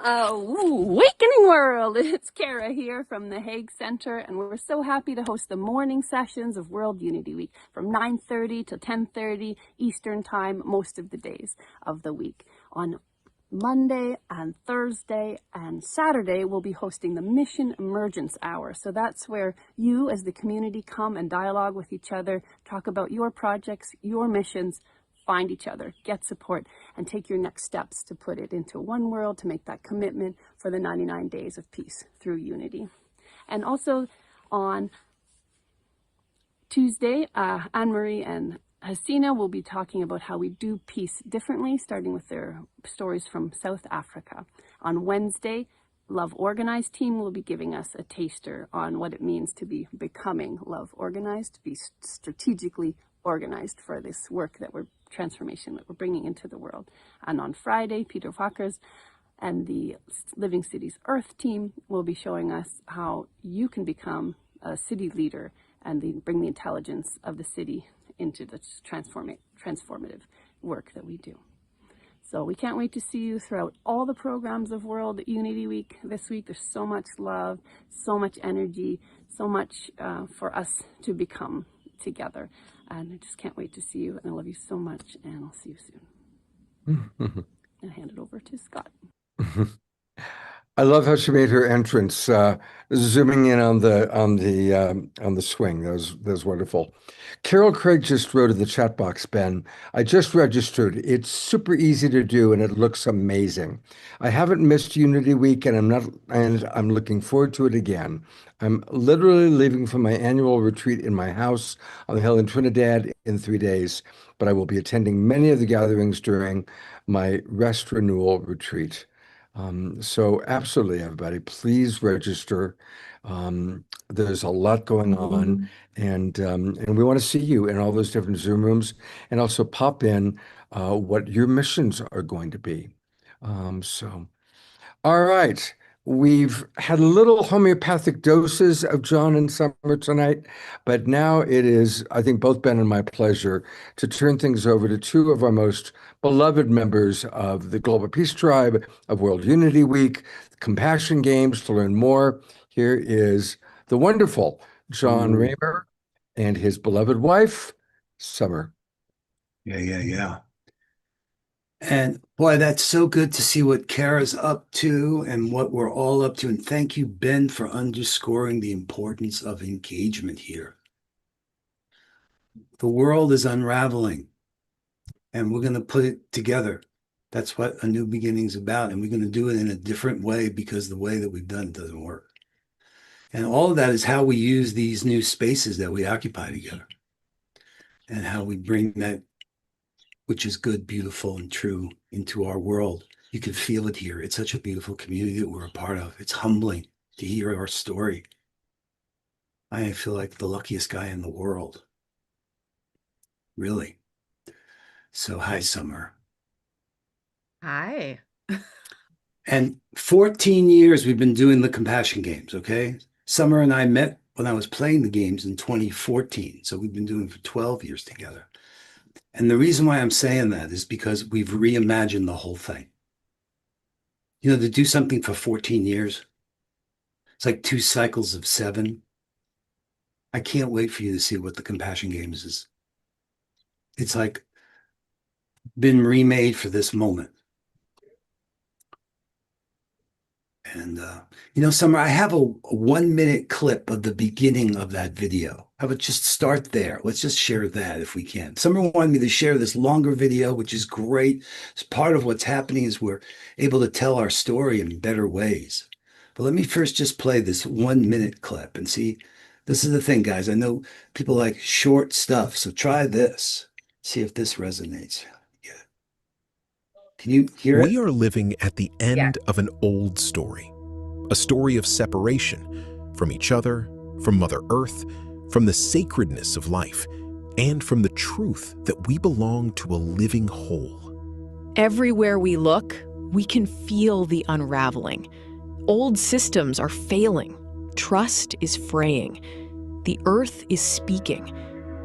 Awakening World! It's Kara here from the Hague Center, and we're so happy to host the morning sessions of World Unity Week from 9:30 to 10:30 Eastern Time most of the days of the week. On Monday and Thursday and Saturday, we'll be hosting the Mission Emergence Hour. So that's where you as the community come and dialogue with each other, talk about your projects, your missions, find each other, get support, and take your next steps to put it into One World, to make that commitment for the 99 days of peace through unity. And also on Tuesday, Anne-Marie and Hasina will be talking about how we do peace differently, starting with their stories from South Africa. On Wednesday, Love Organized team will be giving us a taster on what it means to be becoming Love Organized, to be strategically organized for this work transformation that we're bringing into the world. And on Friday, Peter Fockers and the Living Cities Earth team will be showing us how you can become a city leader and bring the intelligence of the city into the transformative work that we do. So we can't wait to see you throughout all the programs of World Unity Week this week. There's so much love, so much energy, so much for us to become together. And I just can't wait to see you. And I love you so much. And I'll see you soon. And hand it over to Scott. I love how she made her entrance, zooming in on the swing. That was wonderful. Carol Craig just wrote in the chat box, Ben, I just registered. It's super easy to do and it looks amazing. I haven't missed Unity Week and I'm looking forward to it again. I'm literally leaving for my annual retreat in my house on the hill in Trinidad in 3 days, but I will be attending many of the gatherings during my rest renewal retreat. So absolutely, everybody, please register. There's a lot going on, and we want to see you in all those different Zoom rooms, and also pop in what your missions are going to be. All right. We've had little homeopathic doses of John and Summer tonight, but now it is, I think, both Ben and my pleasure to turn things over to two of our most beloved members of the Global Peace Tribe of World Unity Week, Compassion Games. To learn more, here is the wonderful John Raymer and his beloved wife, Summer. Yeah. And boy, that's so good to see what Kara's up to and what we're all up to. And thank you, Ben, for underscoring the importance of engagement here. The world is unraveling, and we're going to put it together. That's what A New Beginning is about. And we're going to do it in a different way because the way that we've done it doesn't work. And all of that is how we use these new spaces that we occupy together and how we bring that which is good, beautiful, and true into our world. You can feel it here. It's such a beautiful community that we're a part of. It's humbling to hear our story I feel like the luckiest guy in the world. Really. So hi, Summer. Hi. And 14 years we've been doing the Compassion Games, okay? Summer and I met when I was playing the games in 2014. So we've been doing it for 12 years together. And the reason why I'm saying that is because we've reimagined the whole thing. You know, to do something for 14 years, it's like 2 cycles of 7. I can't wait for you to see what the Compassion Games is. It's like been remade for this moment. And, you know, Summer, I have a 1-minute clip of the beginning of that video. I would just start there. Let's just share that if we can. Summer wanted me to share this longer video, which is great. It's part of what's happening is we're able to tell our story in better ways. But let me first just play this 1-minute clip and see. This is the thing, guys. I know people like short stuff, so try this. See if this resonates. Yeah. Can you hear it? We are living at the end of an old story, a story of separation from each other, from Mother Earth, from the sacredness of life, and from the truth that we belong to a living whole. Everywhere we look, we can feel the unraveling. Old systems are failing. Trust is fraying. The earth is speaking,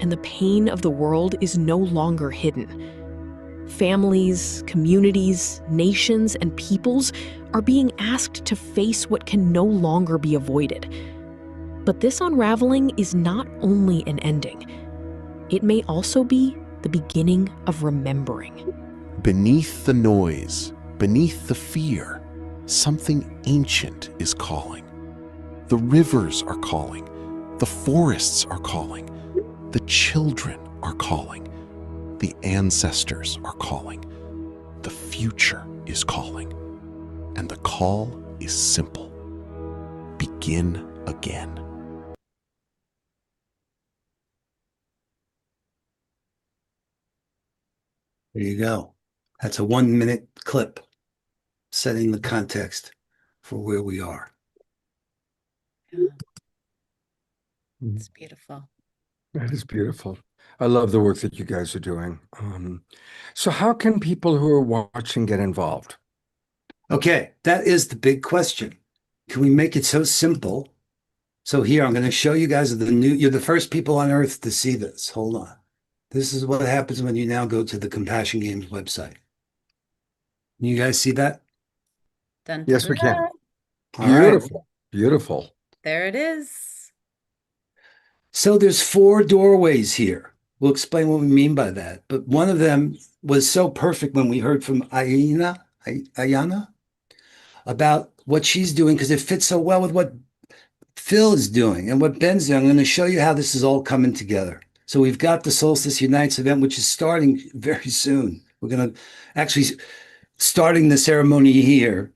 and the pain of the world is no longer hidden. Families, communities, nations, and peoples are being asked to face what can no longer be avoided. But this unraveling is not only an ending. It may also be the beginning of remembering. Beneath the noise, beneath the fear, something ancient is calling. The rivers are calling. The forests are calling. The children are calling. The ancestors are calling. The future is calling. And the call is simple. Begin again. There you go. That's a 1-minute clip setting the context for where we are. It's beautiful. That is beautiful. I love the work that you guys are doing. So how can people who are watching get involved? Okay, that is the big question. Can we make it so simple? So here, I'm going to show you guys you're the first people on earth to see this. Hold on. This is what happens when you now go to the Compassion Games website. Can you guys see that? Dun, Yes, we can. dun. Beautiful. Beautiful. There it is. So there's 4 doorways here. We'll explain what we mean by that. But one of them was so perfect when we heard from Ayana about what she's doing, because it fits so well with what Phil is doing and what Ben's doing. I'm going to show you how this is all coming together. So we've got the Solstice Unites event, which is starting very soon. We're going to actually, starting the ceremony here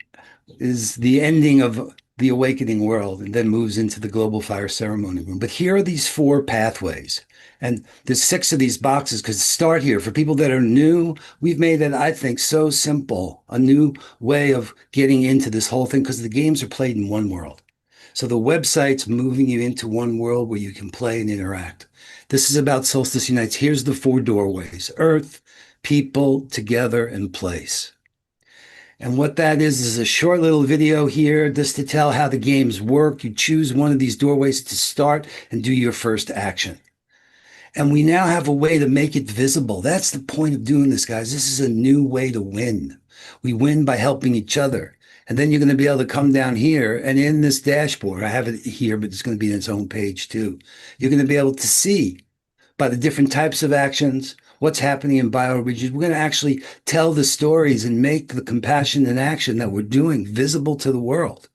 is the ending of the awakening world and then moves into the global fire ceremony room. But here are these 4 pathways. And there's 6 of these boxes because start here. For people that are new, we've made it, I think, so simple, a new way of getting into this whole thing because the games are played in one world. So the website's moving you into one world where you can play and interact. This is about Solstice Unites. Here's the 4 doorways: earth, people, together, and place. And what that is a short little video here just to tell how the games work. You choose one of these doorways to start and do your first action. And we now have a way to make it visible. That's the point of doing this, guys. This is a new way to win. We win by helping each other. And then you're going to be able to come down here and in this dashboard, I have it here, but it's going to be in its own page too. You're going to be able to see by the different types of actions, what's happening in bioregions. We're going to actually tell the stories and make the compassion and action that we're doing visible to the world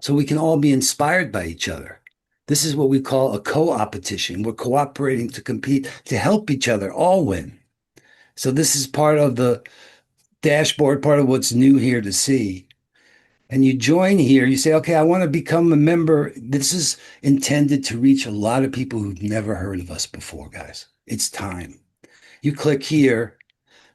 so we can all be inspired by each other. This is what we call a co-opetition. We're cooperating to compete, to help each other all win. So this is part of the dashboard, part of what's new here to see. And you join here, you say, okay, I want to become a member. This is intended to reach a lot of people who've never heard of us before, guys. It's time. You click here,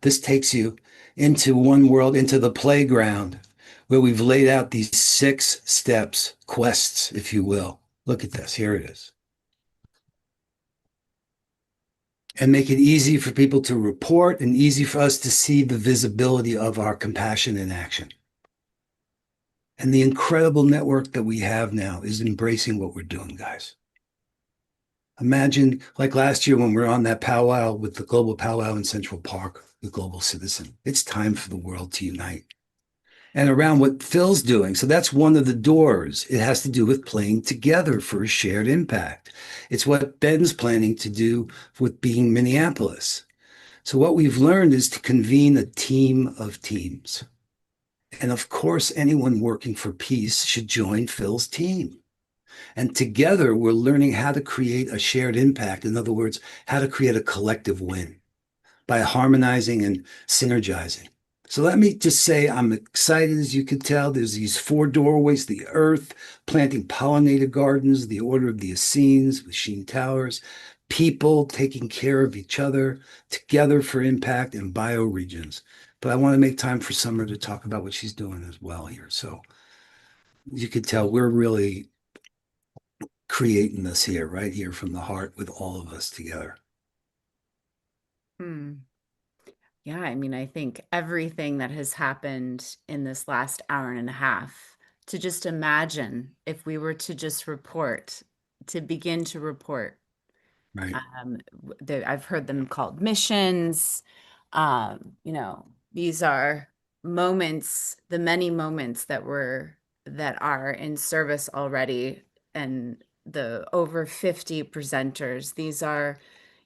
this takes you into one world, into the playground, where we've laid out these 6 steps, quests, if you will. Look at this. Here it is. And make it easy for people to report and easy for us to see the visibility of our compassion in action. And the incredible network that we have now is embracing what we're doing, guys. Imagine like last year when we were on that powwow with the global powwow in Central Park, the Global Citizen. It's time for the world to unite. And around what Phil's doing. So that's one of the doors. It has to do with playing together for a shared impact. It's what Ben's planning to do with being Minneapolis. So what we've learned is to convene a team of teams. And of course, anyone working for peace should join Phil's team. And together, we're learning how to create a shared impact. In other words, how to create a collective win by harmonizing and synergizing. So let me just say, I'm excited, as you can tell. There's these 4 doorways, the earth, planting pollinated gardens, the Order of the Essenes with Sheen Towers, people taking care of each other, together for impact, and bioregions. But I want to make time for Summer to talk about what she's doing as well here. So you can tell we're really creating this here, right here from the heart with all of us together. Yeah, I mean, I think everything that has happened in this last hour and a half, to just imagine if we were to just report, to begin to report. Right. I've heard them called missions. You know, these are moments, the many moments that are in service already, and the over 50 presenters. These are,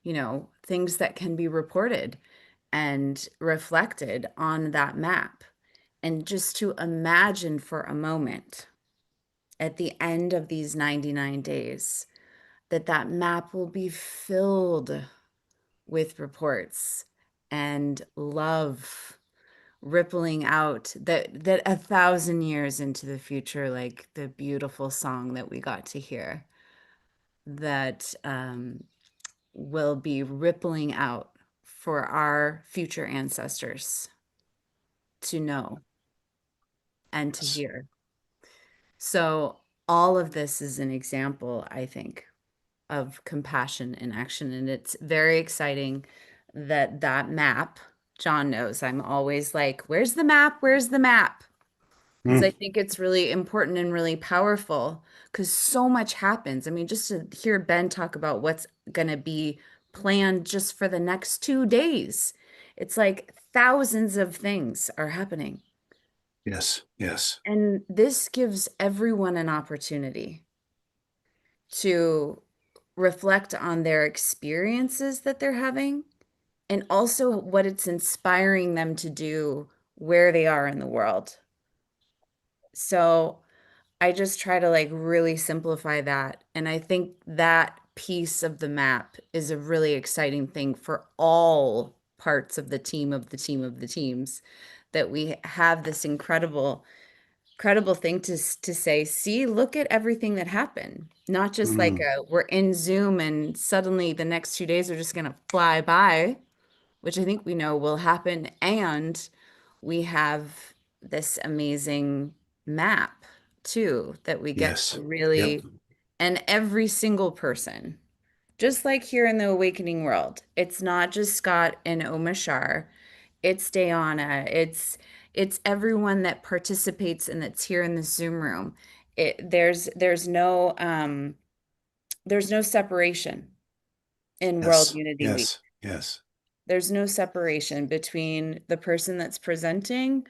you know, things that can be reported and reflected on that map. And just to imagine for a moment at the end of these 99 days that that map will be filled with reports and love rippling out, that 1,000 years into the future, like the beautiful song that we got to hear, that will be rippling out for our future ancestors to know and to hear. So all of this is an example, I think, of compassion in action. And it's very exciting that that map, John knows, I'm always like, where's the map? Where's the map? Because I think it's really important and really powerful, because so much happens. I mean, just to hear Ben talk about what's going to be planned just for the next 2 days, it's like thousands of things are happening. Yes, yes. And this gives everyone an opportunity to reflect on their experiences that they're having, and also what it's inspiring them to do where they are in the world. So I just try to like really simplify that. And I think that piece of the map is a really exciting thing for all parts of the team of the team of the teams, that we have this incredible thing to say, see, look at everything that happened. Not just like we're in Zoom and suddenly the next 2 days are just going to fly by, which I think we know will happen. And we have this amazing map too, that we get to really, and every single person, just like here in the Awakening World, it's not just Scott and Omashar, it's Dayana, it's everyone that participates and that's here in the Zoom room. There's no separation in World Unity Week. Yes. There's no separation between the person that's presenting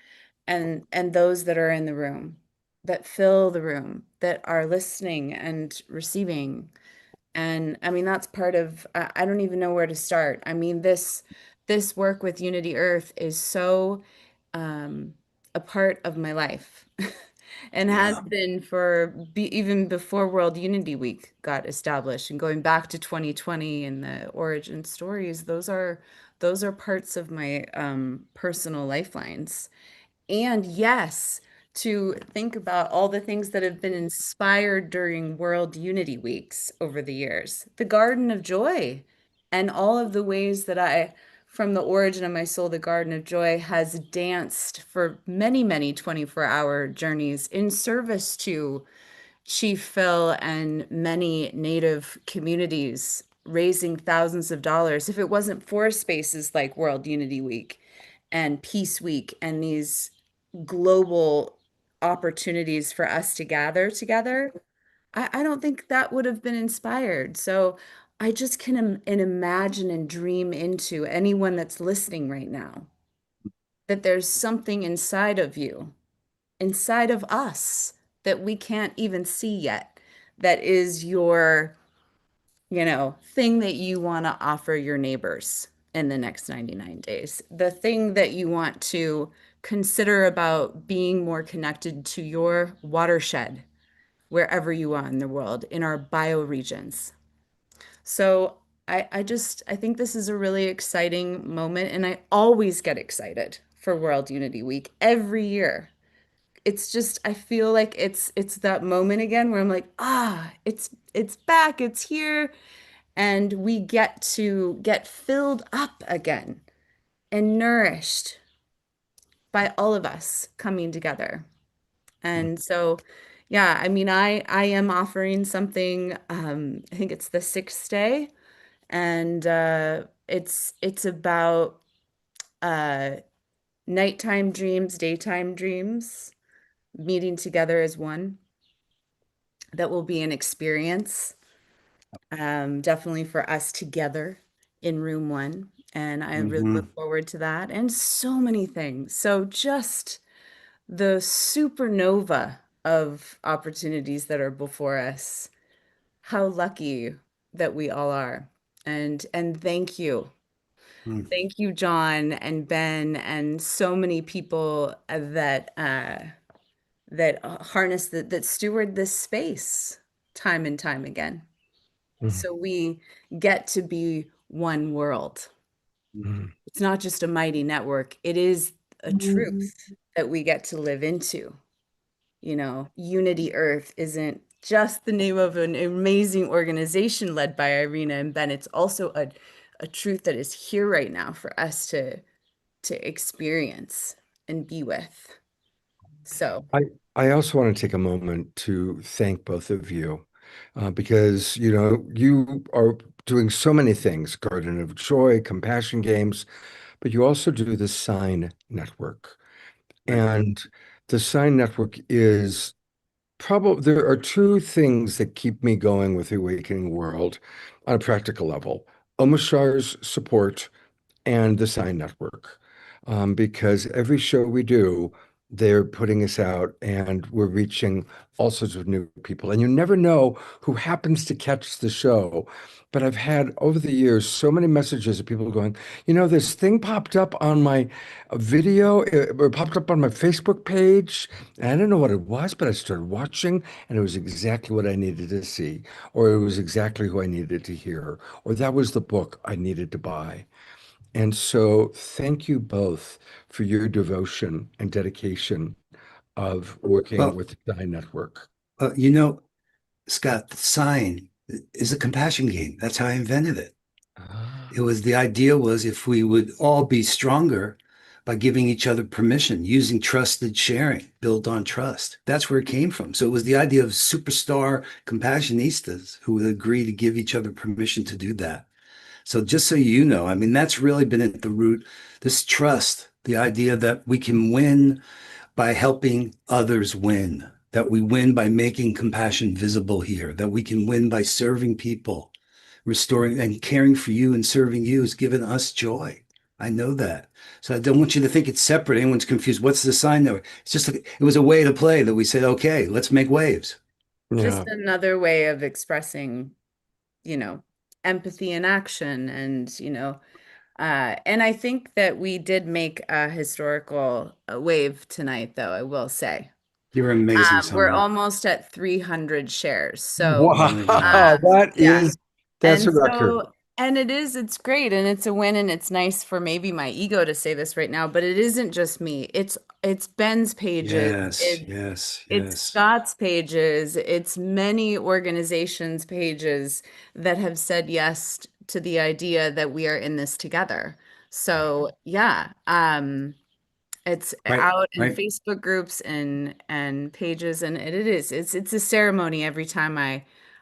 and those that are in the room, that fill the room, that are listening and receiving. And I mean, that's part of, I don't even know where to start. I mean, this work with Unity Earth is so a part of my life and has been for even before World Unity Week got established, and going back to 2020 and the origin stories. Those are parts of my personal lifelines. And yes, to think about all the things that have been inspired during World Unity Weeks over the years, the Garden of Joy, and all of the ways that from the origin of my soul, the Garden of Joy has danced for many, many 24-hour journeys in service to Chief Phil and many Native communities raising thousands of dollars. If it wasn't for spaces like World Unity Week and Peace Week and these global opportunities for us to gather together, I don't think that would have been inspired. So I just can imagine and dream into anyone that's listening right now that there's something inside of you, inside of us, that we can't even see yet, that is your, thing that you want to offer your neighbors in the next 99 days, the thing that you want to consider about being more connected to your watershed, wherever you are in the world, in our bioregions. So I think this is a really exciting moment, and I always get excited for World Unity Week every year. It's just, I feel like it's that moment again where I'm like, it's back, it's here, and we get to get filled up again and nourished by all of us coming together. And so, yeah, I mean, I am offering something. I think it's the 6th day, and it's about nighttime dreams, daytime dreams, meeting together as one. That will be an experience, definitely for us together in room 1, and I really look forward to that, and so many things. So just the supernova of opportunities that are before us. How lucky that we all are. And thank you. Thank you, John and Ben, and so many people that harness, that steward this space time and time again. So we get to be one world. It's not just a mighty network. It is a truth that we get to live into. Unity Earth isn't just the name of an amazing organization led by Irina and Ben. It's also a truth that is here right now for us to experience and be with. So I also want to take a moment to thank both of you because you are doing so many things: Garden of Joy, Compassion Games, but you also do the Sign Network. And the Sign Network is probably, there are two things that keep me going with the Awakening World on a practical level: Omashar's support and the Sign Network. Because every show we do, they're putting us out and we're reaching all sorts of new people. And you never know who happens to catch the show. But I've had over the years so many messages of people going, this thing popped up on my video, or popped up on my Facebook page. And I didn't know what it was, but I started watching and it was exactly what I needed to see, or it was exactly who I needed to hear, or that was the book I needed to buy. And so thank you both for your devotion and dedication of working with the Sign Network. Scott, the Sign is a compassion game. That's how I invented it. The idea was if we would all be stronger by giving each other permission, using trusted sharing, built on trust. That's where it came from. So it was the idea of superstar compassionistas who would agree to give each other permission to do that. So just so you know, I mean, that's really been at the root, this trust, the idea that we can win by helping others win, that we win by making compassion visible here, that we can win by serving people, restoring and caring for you, and serving you has given us joy. I know that. So I don't want you to think it's separate. Anyone's confused. What's the Sign Network? It's just, it was a way to play that we said, okay, let's make waves. Just another way of expressing, empathy in action. And and I think that we did make a historical wave tonight, though, I will say. You're amazing. We're almost at 300 shares. So wow, that's a record. And it's great, and it's a win, and it's nice for maybe my ego to say this right now, but it isn't just me. It's Ben's pages. It's Scott's pages. It's many organizations' pages that have said yes to the idea that we are in this together. So yeah, It's Right, out in right. Facebook groups and pages, and it's a ceremony every time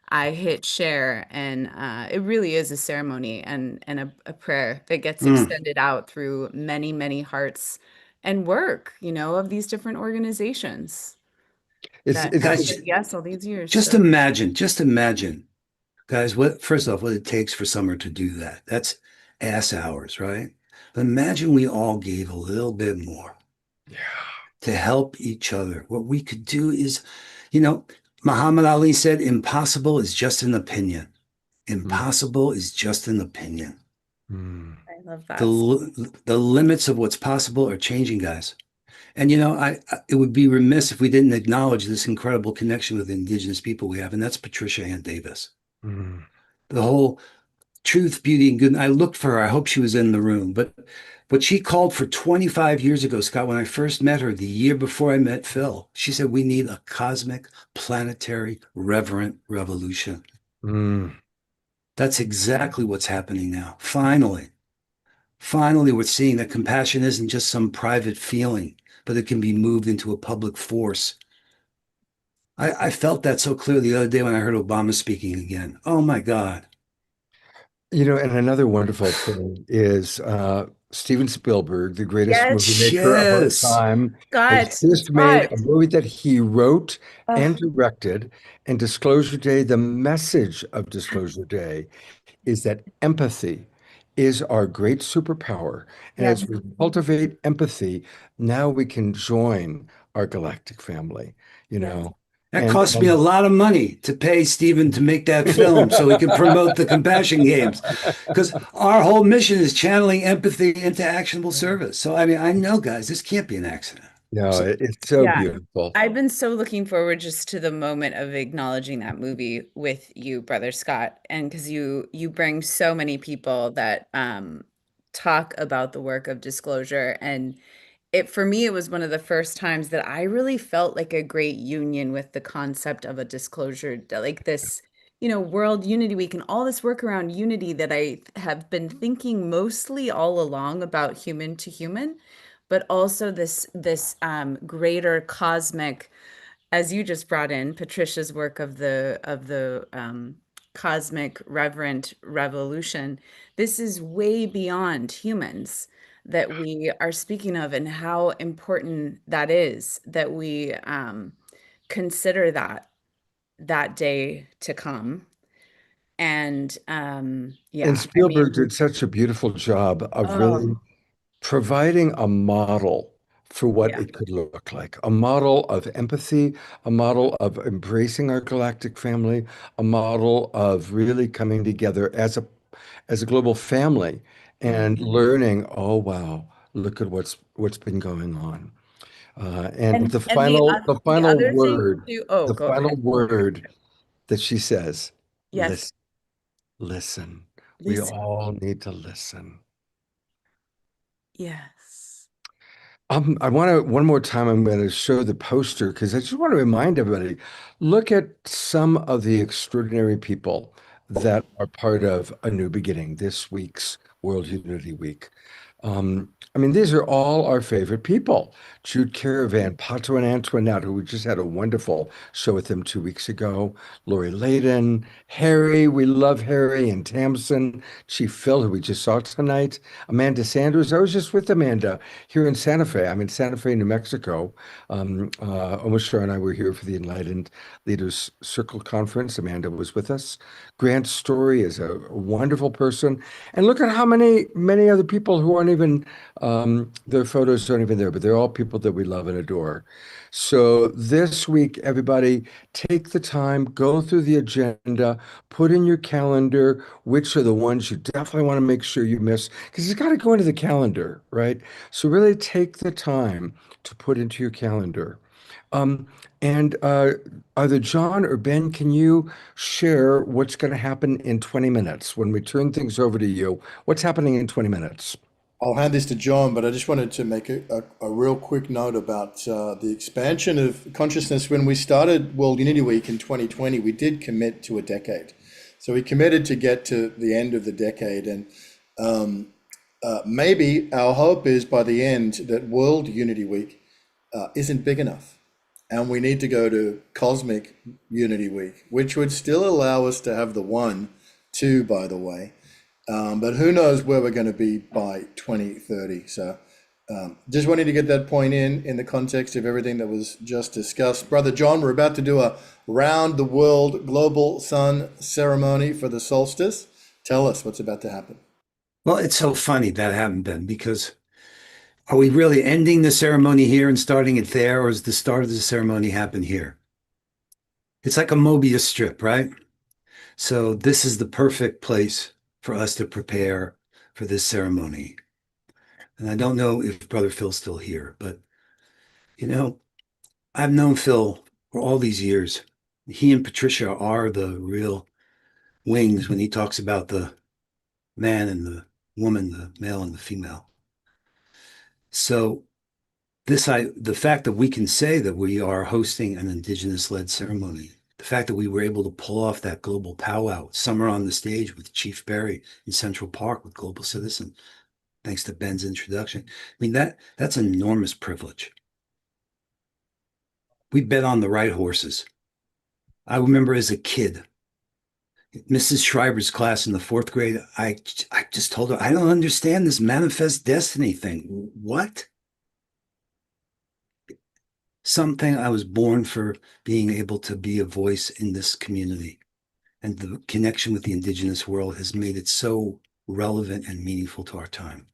I hit share, and it really is a ceremony and a prayer that gets Mm. extended out through many, many hearts and work, of these different organizations that have Guys, said yes all these years. just So imagine, guys, first off, what it takes for Summer to do that. That's ass hours, right? But imagine we all gave a little bit more to help each other. What we could do is, Muhammad Ali said, impossible is just an opinion. Impossible is just an opinion. I love that. The limits of what's possible are changing, guys. And it would be remiss if we didn't acknowledge this incredible connection with Indigenous people we have, and that's Patricia Ann Davis. The whole truth, beauty, and good. I looked for her. I hope she was in the room. But what she called for 25 years ago, Scott, when I first met her, the year before I met Phil, she said, we need a cosmic, planetary, reverent revolution. That's exactly what's happening now. Finally, we're seeing that compassion isn't just some private feeling, but it can be moved into a public force. I felt that so clearly the other day when I heard Obama speaking again. Oh my God. And another wonderful thing is Steven Spielberg, the greatest movie maker of our time, has just made a movie that he wrote and directed. And Disclosure Day, the message of Disclosure Day is that empathy is our great superpower. And as we cultivate empathy, now we can join our galactic family, That cost me a lot of money to pay Steven to make that film so he could promote the Compassion Games, because our whole mission is channeling empathy into actionable service. So, I know, guys, this can't be an accident. No, it's so beautiful. I've been so looking forward just to the moment of acknowledging that movie with you, Brother Scott, and because you bring so many people that talk about the work of Disclosure, and for me, it was one of the first times that I really felt like a great union with the concept of a disclosure, like this, World Unity Week and all this work around unity that I have been thinking mostly all along about human to human, but also this greater cosmic, as you just brought in Patricia's work of the cosmic reverent revolution. This is way beyond humans that we are speaking of, and how important that is that we consider that day to come. And And Spielberg did such a beautiful job of really providing a model for what it could look like, a model of empathy, a model of embracing our galactic family, a model of really coming together as a global family and learning, oh wow, look at what's been going on. And the final word that she says, listen. We all need to listen. Yes. I want to, one more time, I'm going to show the poster because I just want to remind everybody, look at some of the extraordinary people that are part of A New Beginning, this week's World Unity Week. These are all our favorite people. Jude Caravan, Pato and Antoinette, who we just had a wonderful show with them 2 weeks ago. Lori Layden, Harry, we love Harry, and Tamsin, Chief Phil, who we just saw tonight. Amanda Sanders, I was just with Amanda here in Santa Fe. I'm in Santa Fe, New Mexico. Omashar and I were here for the Enlightened Leaders Circle Conference. Amanda was with us. Grant Story is a wonderful person. And look at how many other people who aren't even, their photos aren't even there, but they're all people that we love and adore. So this week, everybody, take the time, go through the agenda, put in your calendar which are the ones you definitely want to make sure you miss, because it's got to go into the calendar, right? So really take the time to put into your calendar. Either John or Ben, can you share what's going to happen in 20 minutes when we turn things over to you? What's happening in 20 minutes? I'll hand this to John, but I just wanted to make a real quick note about the expansion of consciousness. When we started World Unity Week in 2020, we did commit to a decade. So we committed to get to the end of the decade. And maybe our hope is by the end that World Unity Week isn't big enough. And we need to go to Cosmic Unity Week, which would still allow us to have the 1, 2, by the way. But who knows where we're going to be by 2030. So just wanted to get that point in the context of everything that was just discussed. Brother John, we're about to do a round the world global sun ceremony for the solstice. Tell us what's about to happen. Well, it's so funny that happened, Ben, because are we really ending the ceremony here and starting it there, or is the start of the ceremony happen here? It's like a Mobius strip, right? So this is the perfect place for us to prepare for this ceremony. And I don't know if Brother Phil's still here, but, you know, I've known Phil for all these years. He and Patricia are the real wings when he talks about the man and the woman, the male and the female. So the fact that we can say that we are hosting an Indigenous-led ceremony, the fact that we were able to pull off that global powwow, Summer on the Stage with Chief Berry in Central Park with Global Citizen, thanks to Ben's introduction. I mean, that's an enormous privilege. We bet on the right horses. I remember as a kid, Mrs. Schreiber's class in the 4th grade, I just told her, I don't understand this manifest destiny thing. What? Something I was born for, being able to be a voice in this community. And the connection with the Indigenous world has made it so relevant and meaningful to our time.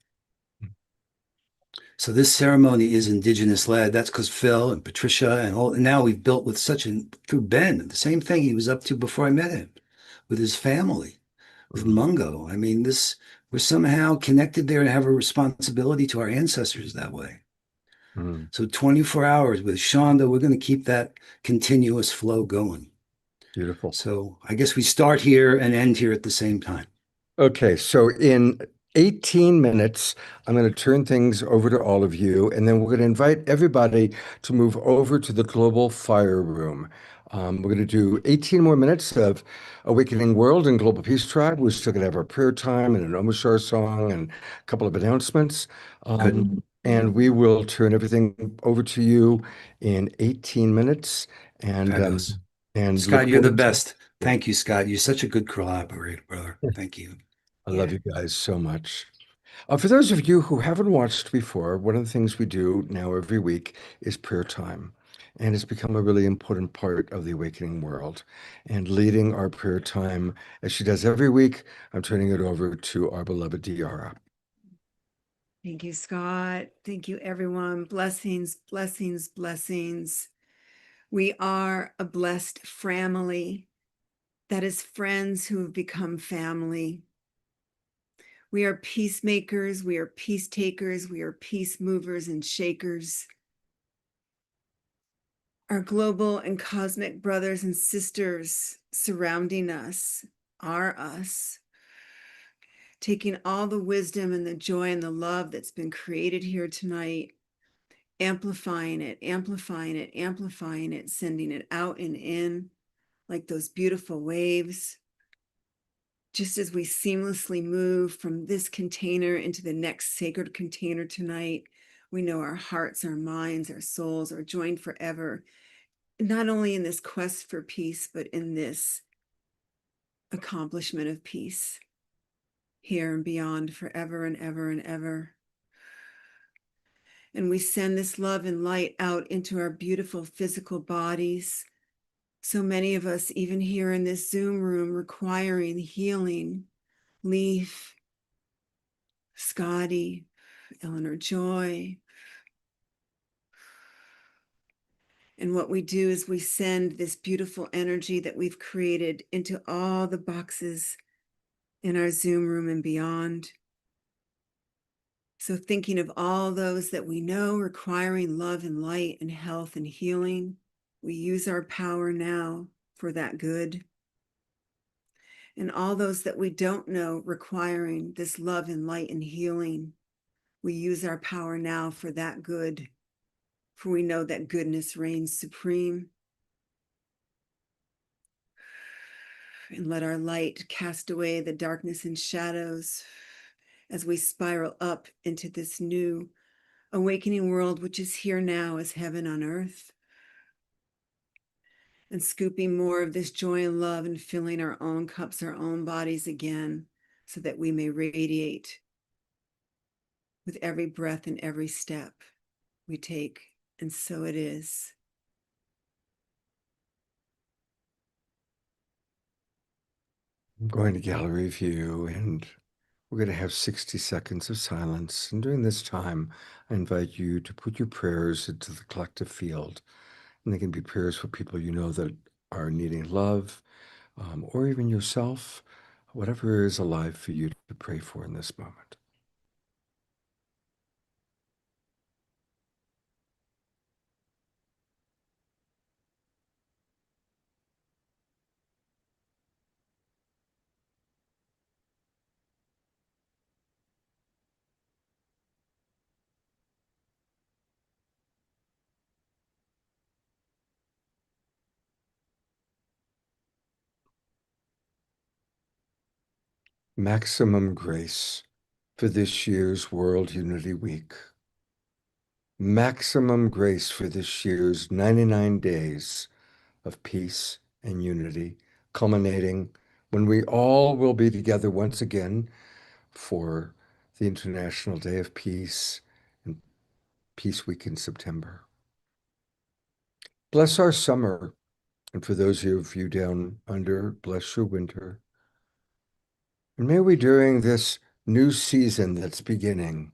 So this ceremony is Indigenous-led. That's because Phil and Patricia and now we've built with through Ben, the same thing he was up to before I met him, with his family, with Mungo. I mean, we're somehow connected there and have a responsibility to our ancestors that way. So 24 hours with Shonda, we're going to keep that continuous flow going. Beautiful. So I guess we start here and end here at the same time. Okay, so in 18 minutes, I'm going to turn things over to all of you, and then we're going to invite everybody to move over to the Global Fire Room. We're going to do 18 more minutes of Awakening World and Global Peace Tribe. We're still going to have our prayer time and an Omashar song and a couple of announcements. And we will turn everything over to you in 18 minutes. And Scott, you're the best. Thank you, Scott. You're such a good collaborator, brother. Thank you. I love you guys so much. For those of you who haven't watched before, one of the things we do now every week is prayer time. And it's become a really important part of the Awakening World. And leading our prayer time, as she does every week, I'm turning it over to our beloved Diara. Thank you, Scott. Thank you, everyone. Blessings, blessings, blessings. We are a blessed family. That is friends who have become family. We are peacemakers. We are peace takers. We are peace movers and shakers. Our global and cosmic brothers and sisters surrounding us are us. Taking all the wisdom and the joy and the love that's been created here tonight, amplifying it, amplifying it, amplifying it, sending it out and in like those beautiful waves. Just as we seamlessly move from this container into the next sacred container tonight, we know our hearts, our minds, our souls are joined forever, not only in this quest for peace, but in this accomplishment of peace. Here and beyond, forever and ever and ever. And we send this love and light out into our beautiful physical bodies. So many of us, even here in this Zoom room, requiring healing. Leaf, Scotty, Eleanor Joy. And what we do is we send this beautiful energy that we've created into all the boxes in our Zoom room and beyond. So thinking of all those that we know requiring love and light and health and healing, we use our power now for that good. And all those that we don't know requiring this love and light and healing, we use our power now for that good. For we know that goodness reigns supreme. And let our light cast away the darkness and shadows as we spiral up into this new awakening world, which is here now as heaven on earth. And scooping more of this joy and love and filling our own cups, our own bodies again, so that we may radiate with every breath and every step we take. And so it is. I'm going to gallery view, and we're going to have 60 seconds of silence. And during this time, I invite you to put your prayers into the collective field. And they can be prayers for people you know that are needing love, or even yourself, whatever is alive for you to pray for in this moment. Maximum grace for this year's World Unity Week. Maximum grace for this year's 99 days of peace and unity, culminating when we all will be together once again for the International Day of Peace and Peace Week in September. Bless our summer, and for those of you down under, bless your winter. And may we, during this new season that's beginning,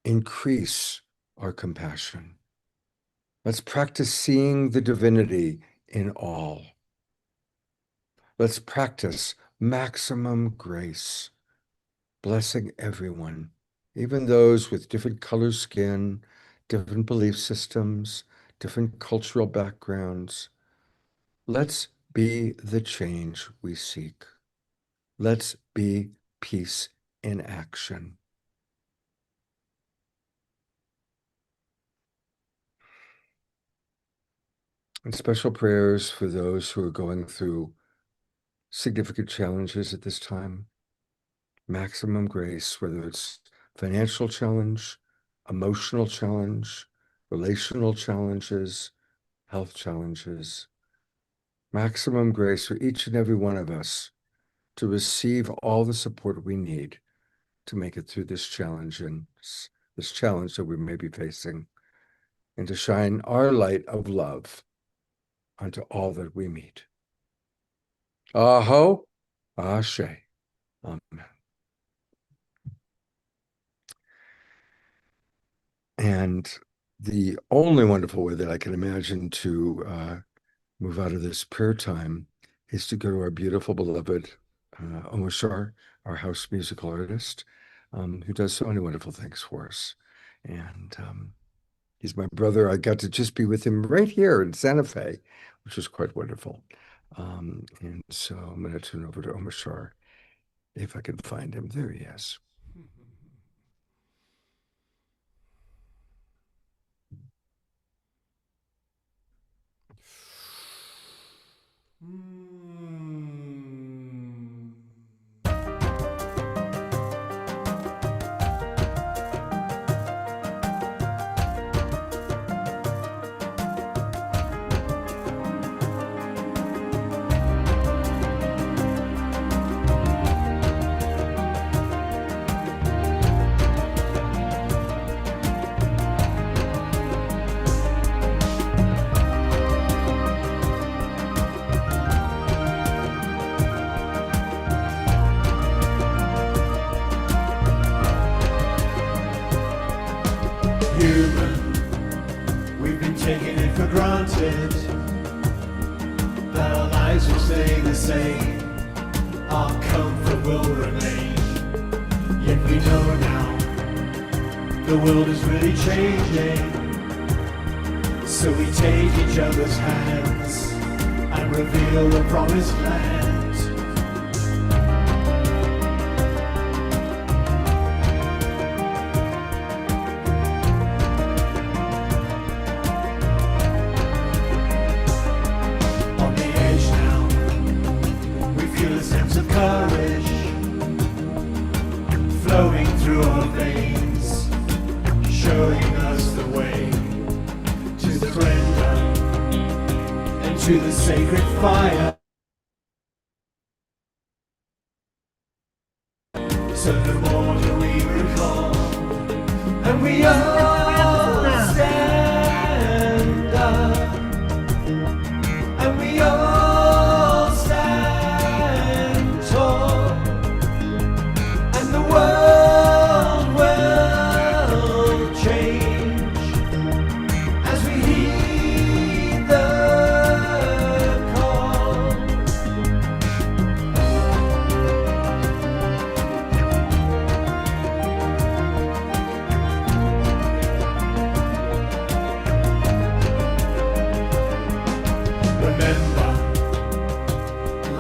increase our compassion. Let's practice seeing the divinity in all. Let's practice maximum grace, blessing everyone, even those with different color skin, different belief systems, different cultural backgrounds. Let's be the change we seek. Let's be peace in action. And special prayers for those who are going through significant challenges at this time. Maximum grace, whether it's financial challenge, emotional challenge, relational challenges, health challenges. Maximum grace for each and every one of us to receive all the support we need to make it through this challenge that we may be facing, and to shine our light of love onto all that we meet. Aho, Ashe, Amen. And the only wonderful way that I can imagine to move out of this prayer time is to go to our beautiful, beloved Omar Shar, our house musical artist, who does so many wonderful things for us. And he's my brother. I got to just be with him right here in Santa Fe, which was quite wonderful. And so I'm going to turn over to Omar Shar, if I can find him. There he is. We've been taking it for granted that our lives will stay the same, our comfort will remain. Yet we know now the world is really changing, so we take each other's hands and reveal the promised land. sacred fire. So the more do we recall, and we all stand up, and we all stand tall, and the world will change as we heed the call. Remember,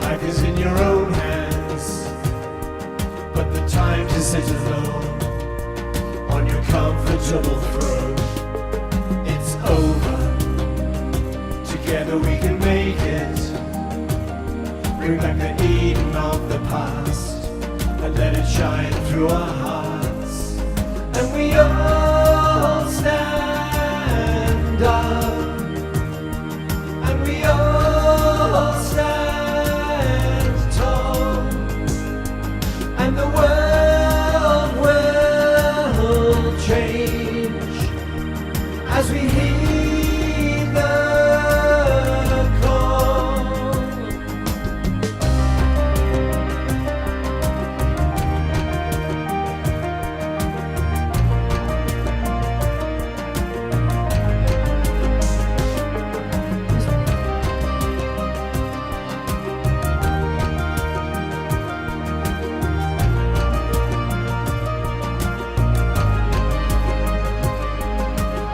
life is in your own hands, but the time to sit alone on your comfortable throne, it's over. Together we can make it. Bring back the Eden of the past and let it shine through our hearts. And we all stand up. And we all stand tall, and the world will change as we heed the call.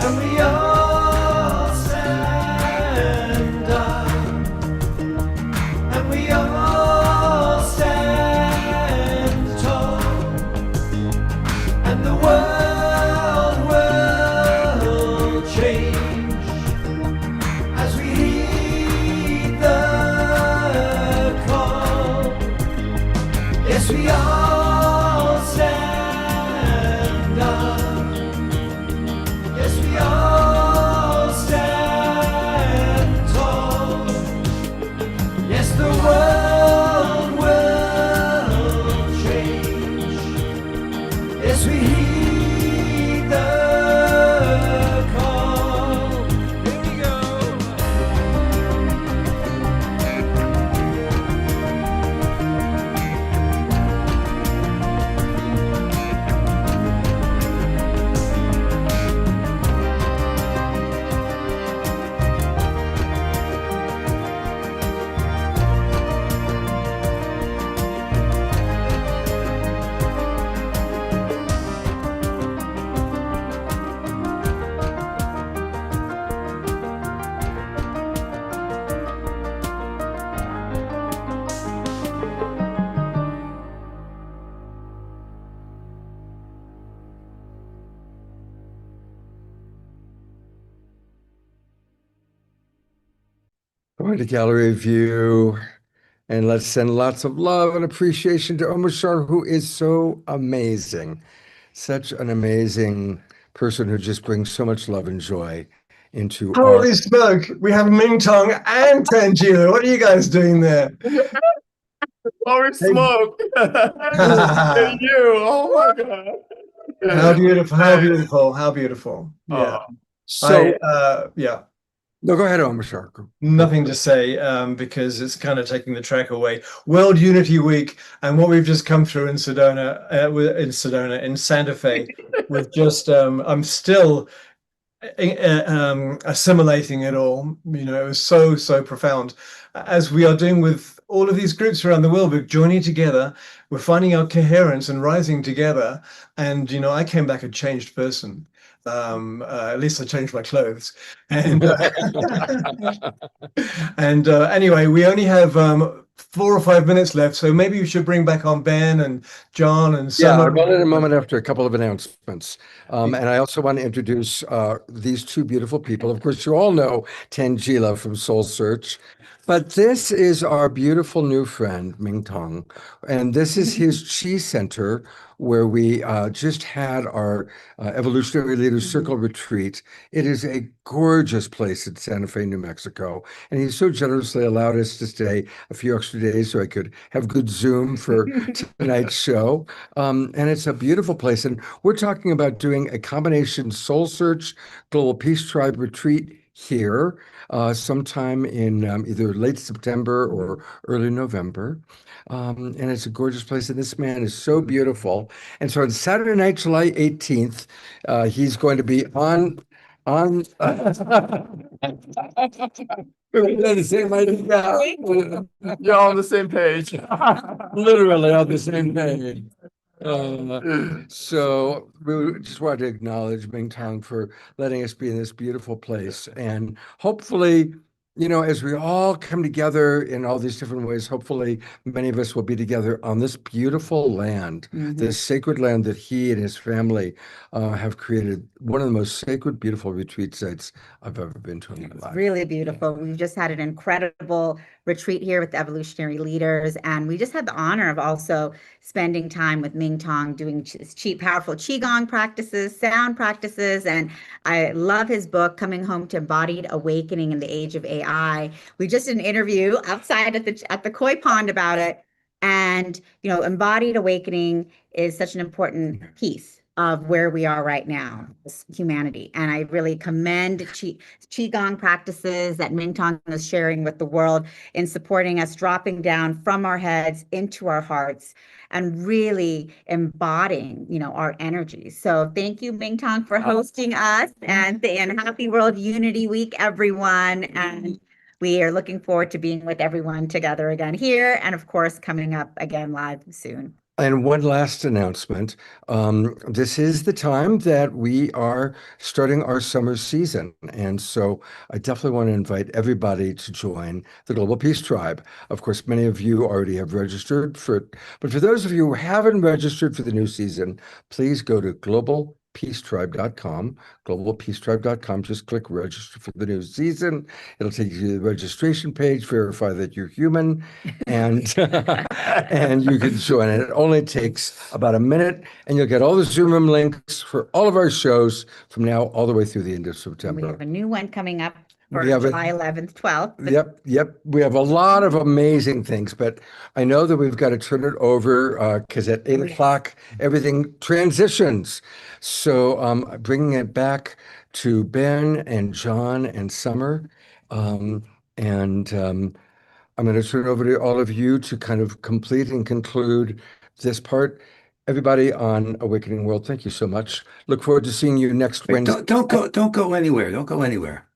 And we all stand up, and we all stand tall, and the world will change as we heed the call. Yes, we all stand up. Yes, we all stand tall. Yes, the world will change. Yes, we heed the call. Here we go. Going to gallery view, and let's send lots of love and appreciation to Omar Shar, who is so amazing. Such an amazing person who just brings so much love and joy into Holy smoke! We have Ming Tong and Tangela. What are you guys doing there? Holy smoke! And you! Oh my god! How beautiful! How beautiful! How beautiful! Yeah. So, yeah. No, go ahead, Omar Shar. Nothing to say because it's kind of taking the track away. World Unity Week and what we've just come through in Sedona, in Santa Fe, with just I'm still assimilating it all. You know, it was so profound. As we are doing with all of these groups around the world, we're joining together, we're finding our coherence and rising together. And you know, I came back a changed person. At least I changed my clothes. And anyway, we only have 4 or 5 minutes left, so maybe you should bring back on Ben and John and Yeah, I'll in a moment after a couple of announcements. And I also want to introduce these two beautiful people. Of course, you all know Tangela from Soul Search. But this is our beautiful new friend, Ming Tong, and this is his Chi Center, where we just had our Evolutionary Leaders Circle retreat. It is a gorgeous place in Santa Fe, New Mexico, and he so generously allowed us to stay a few extra days so I could have good Zoom for tonight's show. And it's a beautiful place, and we're talking about doing a combination Soul Search Global Peace Tribe retreat here sometime in either late September or early November. And it's a gorgeous place. And this man is so beautiful. And so on Saturday night, July 18th, he's going to be on We're on the same idea. You're on the same page. Literally on the same page. So we just wanted to acknowledge Ming Tong for letting us be in this beautiful place. And hopefully, you know, as we all come together in all these different ways, hopefully many of us will be together on this beautiful land, this sacred land that he and his family have created. One of the most sacred, beautiful retreat sites I've ever been to in my life. Really beautiful. We've just had an incredible retreat here with the Evolutionary Leaders, and we just had the honor of also spending time with Ming Tong doing powerful Qigong practices, sound practices, and I love his book, Coming Home to Embodied Awakening in the Age of AI. We just did an interview outside at the koi pond about it, and you know, embodied awakening is such an important piece of where we are right now as humanity. And I really commend Qigong practices that Ming Tong is sharing with the world in supporting us dropping down from our heads into our hearts and really embodying, you know, our energy. So thank you, Ming Tong, for hosting us, and happy World Unity Week, everyone. And we are looking forward to being with everyone together again here, and of course, coming up again live soon. And one last announcement. This is the time that we are starting our summer season. And so I definitely want to invite everybody to join the Global Peace Tribe. Of course, many of you already have registered for it. But for those of you who haven't registered for the new season, please go to globalpeacetribe.com, globalpeacetribe.com. Just click register for the new season. It'll take you to the registration page, verify that you're human, and and you can join it. It only takes about a minute, and you'll get all the Zoom room links for all of our shows from now all the way through the end of September. We have a new one coming up for We have July 11th, 12th. Yep. We have a lot of amazing things, but I know that we've got to turn it over because at 8 o'clock, everything transitions. So bringing it back to Ben and John and Summer. I'm going to turn it over to all of you to kind of complete and conclude this part. Everybody on Awakening World, thank you so much. Look forward to seeing you next Wednesday. Don't go anywhere. Don't go anywhere.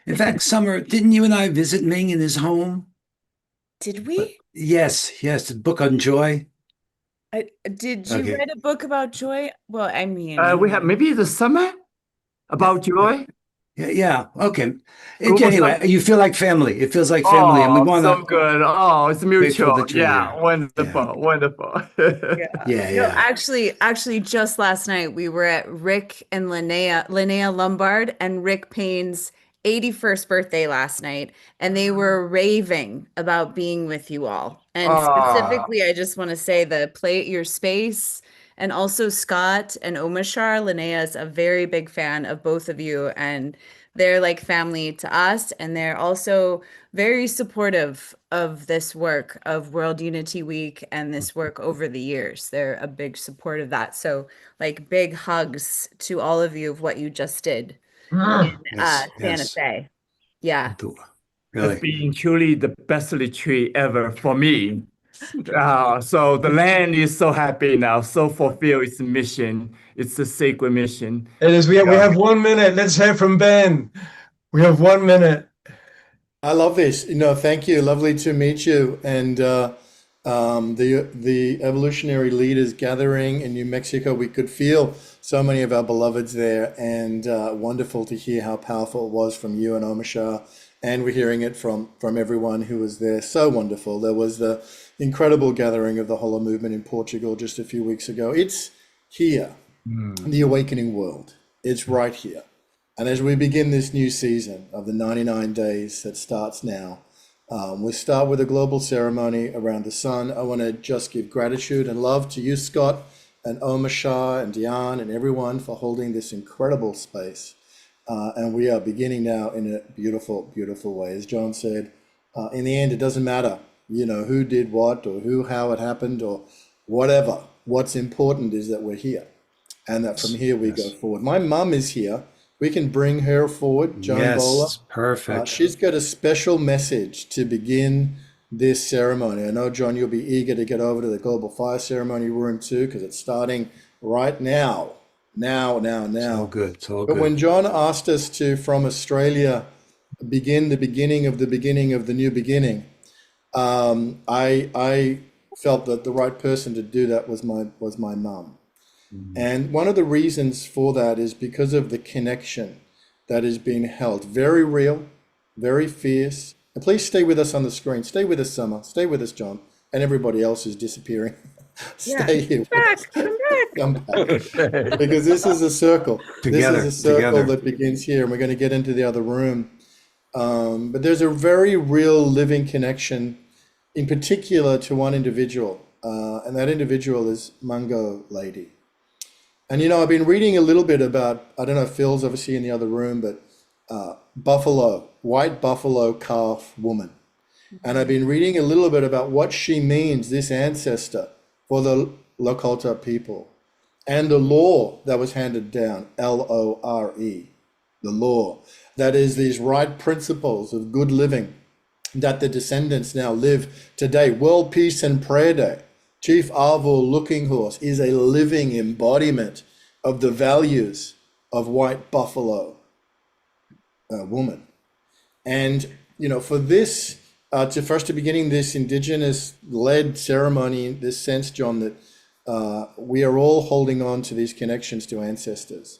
In fact, Summer, didn't you and I visit Ming in his home? Did we? Yes, the book on joy. Did you write a book about joy? Well, I mean, we have maybe the summer about joy. Yeah. Okay. Anyway, you feel like family. It feels like family, and we want so good. Oh, it's mutual. Yeah, wonderful. Yeah. Actually, just last night we were at Rick and Linnea Lombard and Rick Payne's 81st birthday last night, and they were raving about being with you all. And specifically, I just want to say your space, and also Scott and Omashar. Linnea is a very big fan of both of you, and they're like family to us, and they're also very supportive of this work of World Unity Week and this work over the years. They're a big support of that. So like big hugs to all of you of what you just did. Santa Fe. Yeah. It's been truly the best retreat ever for me. So the land is so happy now, so fulfill its mission. It's a sacred mission. It is. We have 1 minute. Let's hear from Ben. We have 1 minute. I love this. Thank you. Lovely to meet you. And the Evolutionary Leaders gathering in New Mexico, we could feel so many of our beloveds there, and wonderful to hear how powerful it was from you and Omashar, and we're hearing it from everyone who was there. So wonderful. There was the incredible gathering of the Holo movement in Portugal just a few weeks ago. It's here, the Awakening World. It's right here. And as we begin this new season of the 99 days that starts now, We start with a global ceremony around the sun. I want to just give gratitude and love to you, Scott, and Omar Shah and Diane and everyone for holding this incredible space. And we are beginning now in a beautiful, beautiful way. As John said, in the end, it doesn't matter, who did what or how it happened or whatever. What's important is that we're here and that from here we go forward. My mum is here. We can bring her forward, Joan Bowler. Perfect. She's got a special message to begin this ceremony. I know, John, you'll be eager to get over to the Global Fire Ceremony Room too, because it's starting right now. Now. It's all good. It's all But good. when John asked us to, from Australia, begin the beginning of the new beginning, I felt that the right person to do that was my mum. And one of the reasons for that is because of the connection that is being held. Very real, very fierce. And please stay with us on the screen. Stay with us, Summer. Stay with us, John. And everybody else is disappearing. Stay here. Come back. Because this is a circle. Together, this is a circle together. that begins here. And we're going to get into the other room. But there's a very real living connection, in particular to one individual. And that individual is Mungo Lady. And, I've been reading a little bit about, I don't know if Phil's obviously in the other room, but white buffalo calf woman. And I've been reading a little bit about what she means, this ancestor, for the Lakota people. And the law that was handed down, Lore, the law. That is these right principles of good living that the descendants now live today. World Peace and Prayer Day. Chief Arvul Looking Horse is a living embodiment of the values of white buffalo woman. And, for this, for us to beginning this indigenous-led ceremony in this sense, John, that we are all holding on to these connections to ancestors.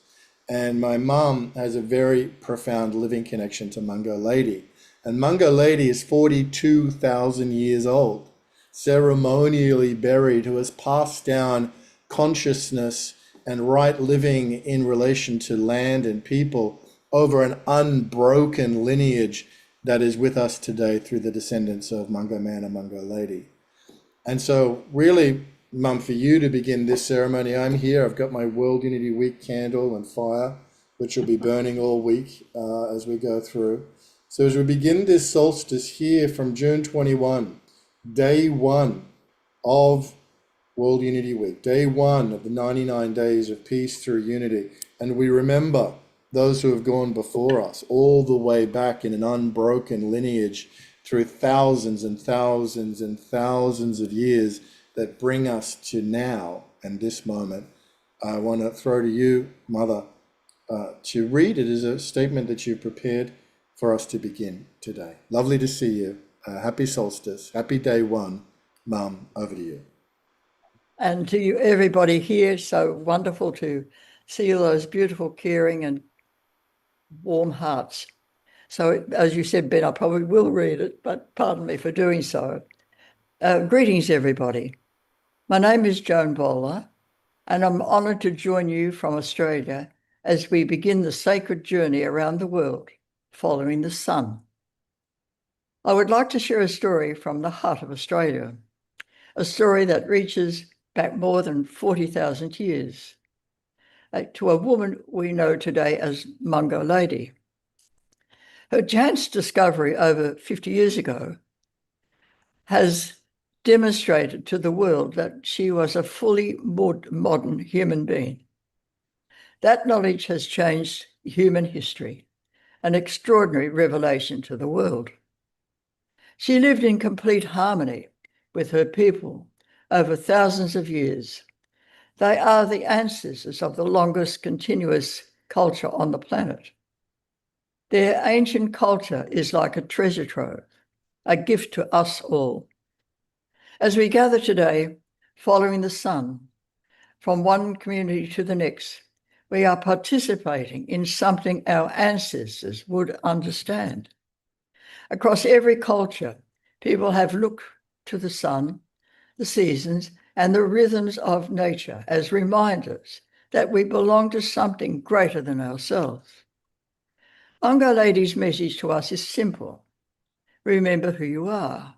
And my mum has a very profound living connection to Mungo Lady. And Mungo Lady is 42,000 years old, ceremonially buried, who has passed down consciousness and right living in relation to land and people over an unbroken lineage that is with us today through the descendants of Mungo Man and Mungo Lady. And so really, Mum, for you to begin this ceremony, I'm here. I've got my World Unity Week candle and fire, which will be burning all week as we go through. So as we begin this solstice here from June 21, day one of World Unity Week, day one of the 99 days of peace through unity. And we remember those who have gone before us all the way back in an unbroken lineage through thousands and thousands and thousands of years that bring us to now and this moment. I want to throw to you, Mother, to read. It is a statement that you've prepared for us to begin today. Lovely to see you. Happy solstice. Happy day one. Mum, over to you. And to you, everybody here, so wonderful to see all those beautiful, caring and warm hearts. So as you said, Ben, I probably will read it, but pardon me for doing so. Greetings, everybody. My name is Joan Bowler, and I'm honoured to join you from Australia as we begin the sacred journey around the world, following the sun. I would like to share a story from the heart of Australia, a story that reaches back more than 40,000 years, to a woman we know today as Mungo Lady. Her chance discovery over 50 years ago has demonstrated to the world that she was a fully modern human being. That knowledge has changed human history, an extraordinary revelation to the world. She lived in complete harmony with her people over thousands of years. They are the ancestors of the longest continuous culture on the planet. Their ancient culture is like a treasure trove, a gift to us all. As we gather today, following the sun, from one community to the next, we are participating in something our ancestors would understand. Across every culture, people have looked to the sun, the seasons, and the rhythms of nature as reminders that we belong to something greater than ourselves. Mungo Lady's message to us is simple. Remember who you are.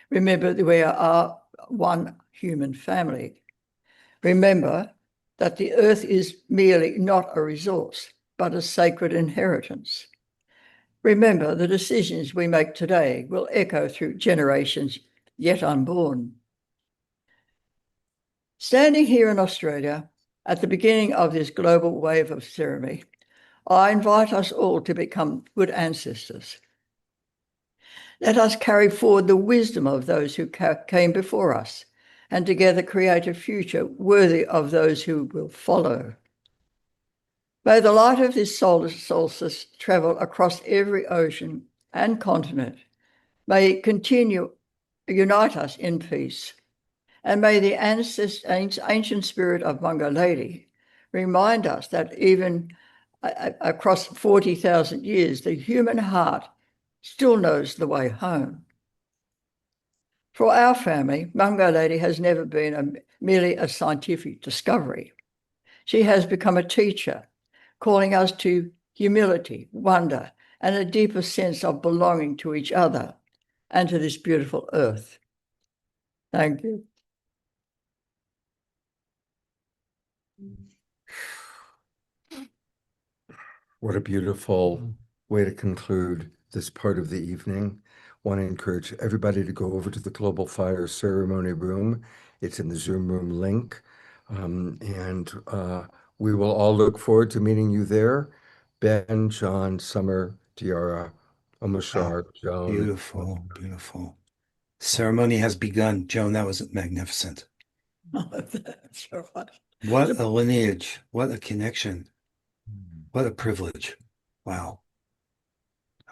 Remember that we are one human family. Remember that the earth is merely not a resource, but a sacred inheritance. Remember the decisions we make today will echo through generations yet unborn. Standing here in Australia at the beginning of this global wave of ceremony, I invite us all to become good ancestors. Let us carry forward the wisdom of those who came before us and together create a future worthy of those who will follow. May the light of this solar solstice travel across every ocean and continent. May it continue to unite us in peace. And may the ancient spirit of Mungo Lady remind us that even across 40,000 years, the human heart still knows the way home. For our family, Mungo Lady has never been merely a scientific discovery. She has become a teacher, calling us to humility, wonder, and a deeper sense of belonging to each other and to this beautiful earth. Thank you. What a beautiful way to conclude this part of the evening. Want to encourage everybody to go over to the Global Fire Ceremony Room. It's in the Zoom room link. We will all look forward to meeting you there. Ben, John, Summer, Tiara, Omashar, Joan. Beautiful, beautiful. Ceremony has begun. Joan, that was magnificent. That's right. What a lineage. What a connection. What a privilege. Wow.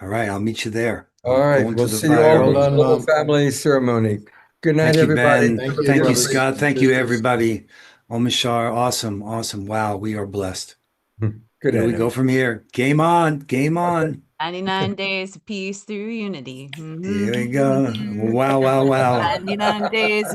All right, I'll meet you there. All right, we'll see you all at the Global Family Ceremony. Good night, everybody. Thank you, Scott. Thank you, everybody. Omashar, awesome, awesome. Wow, we are blessed. Good Where do we night. go from here? Game on, game on. 99 days of peace through unity. Here we go. Wow, wow, wow. 99 days of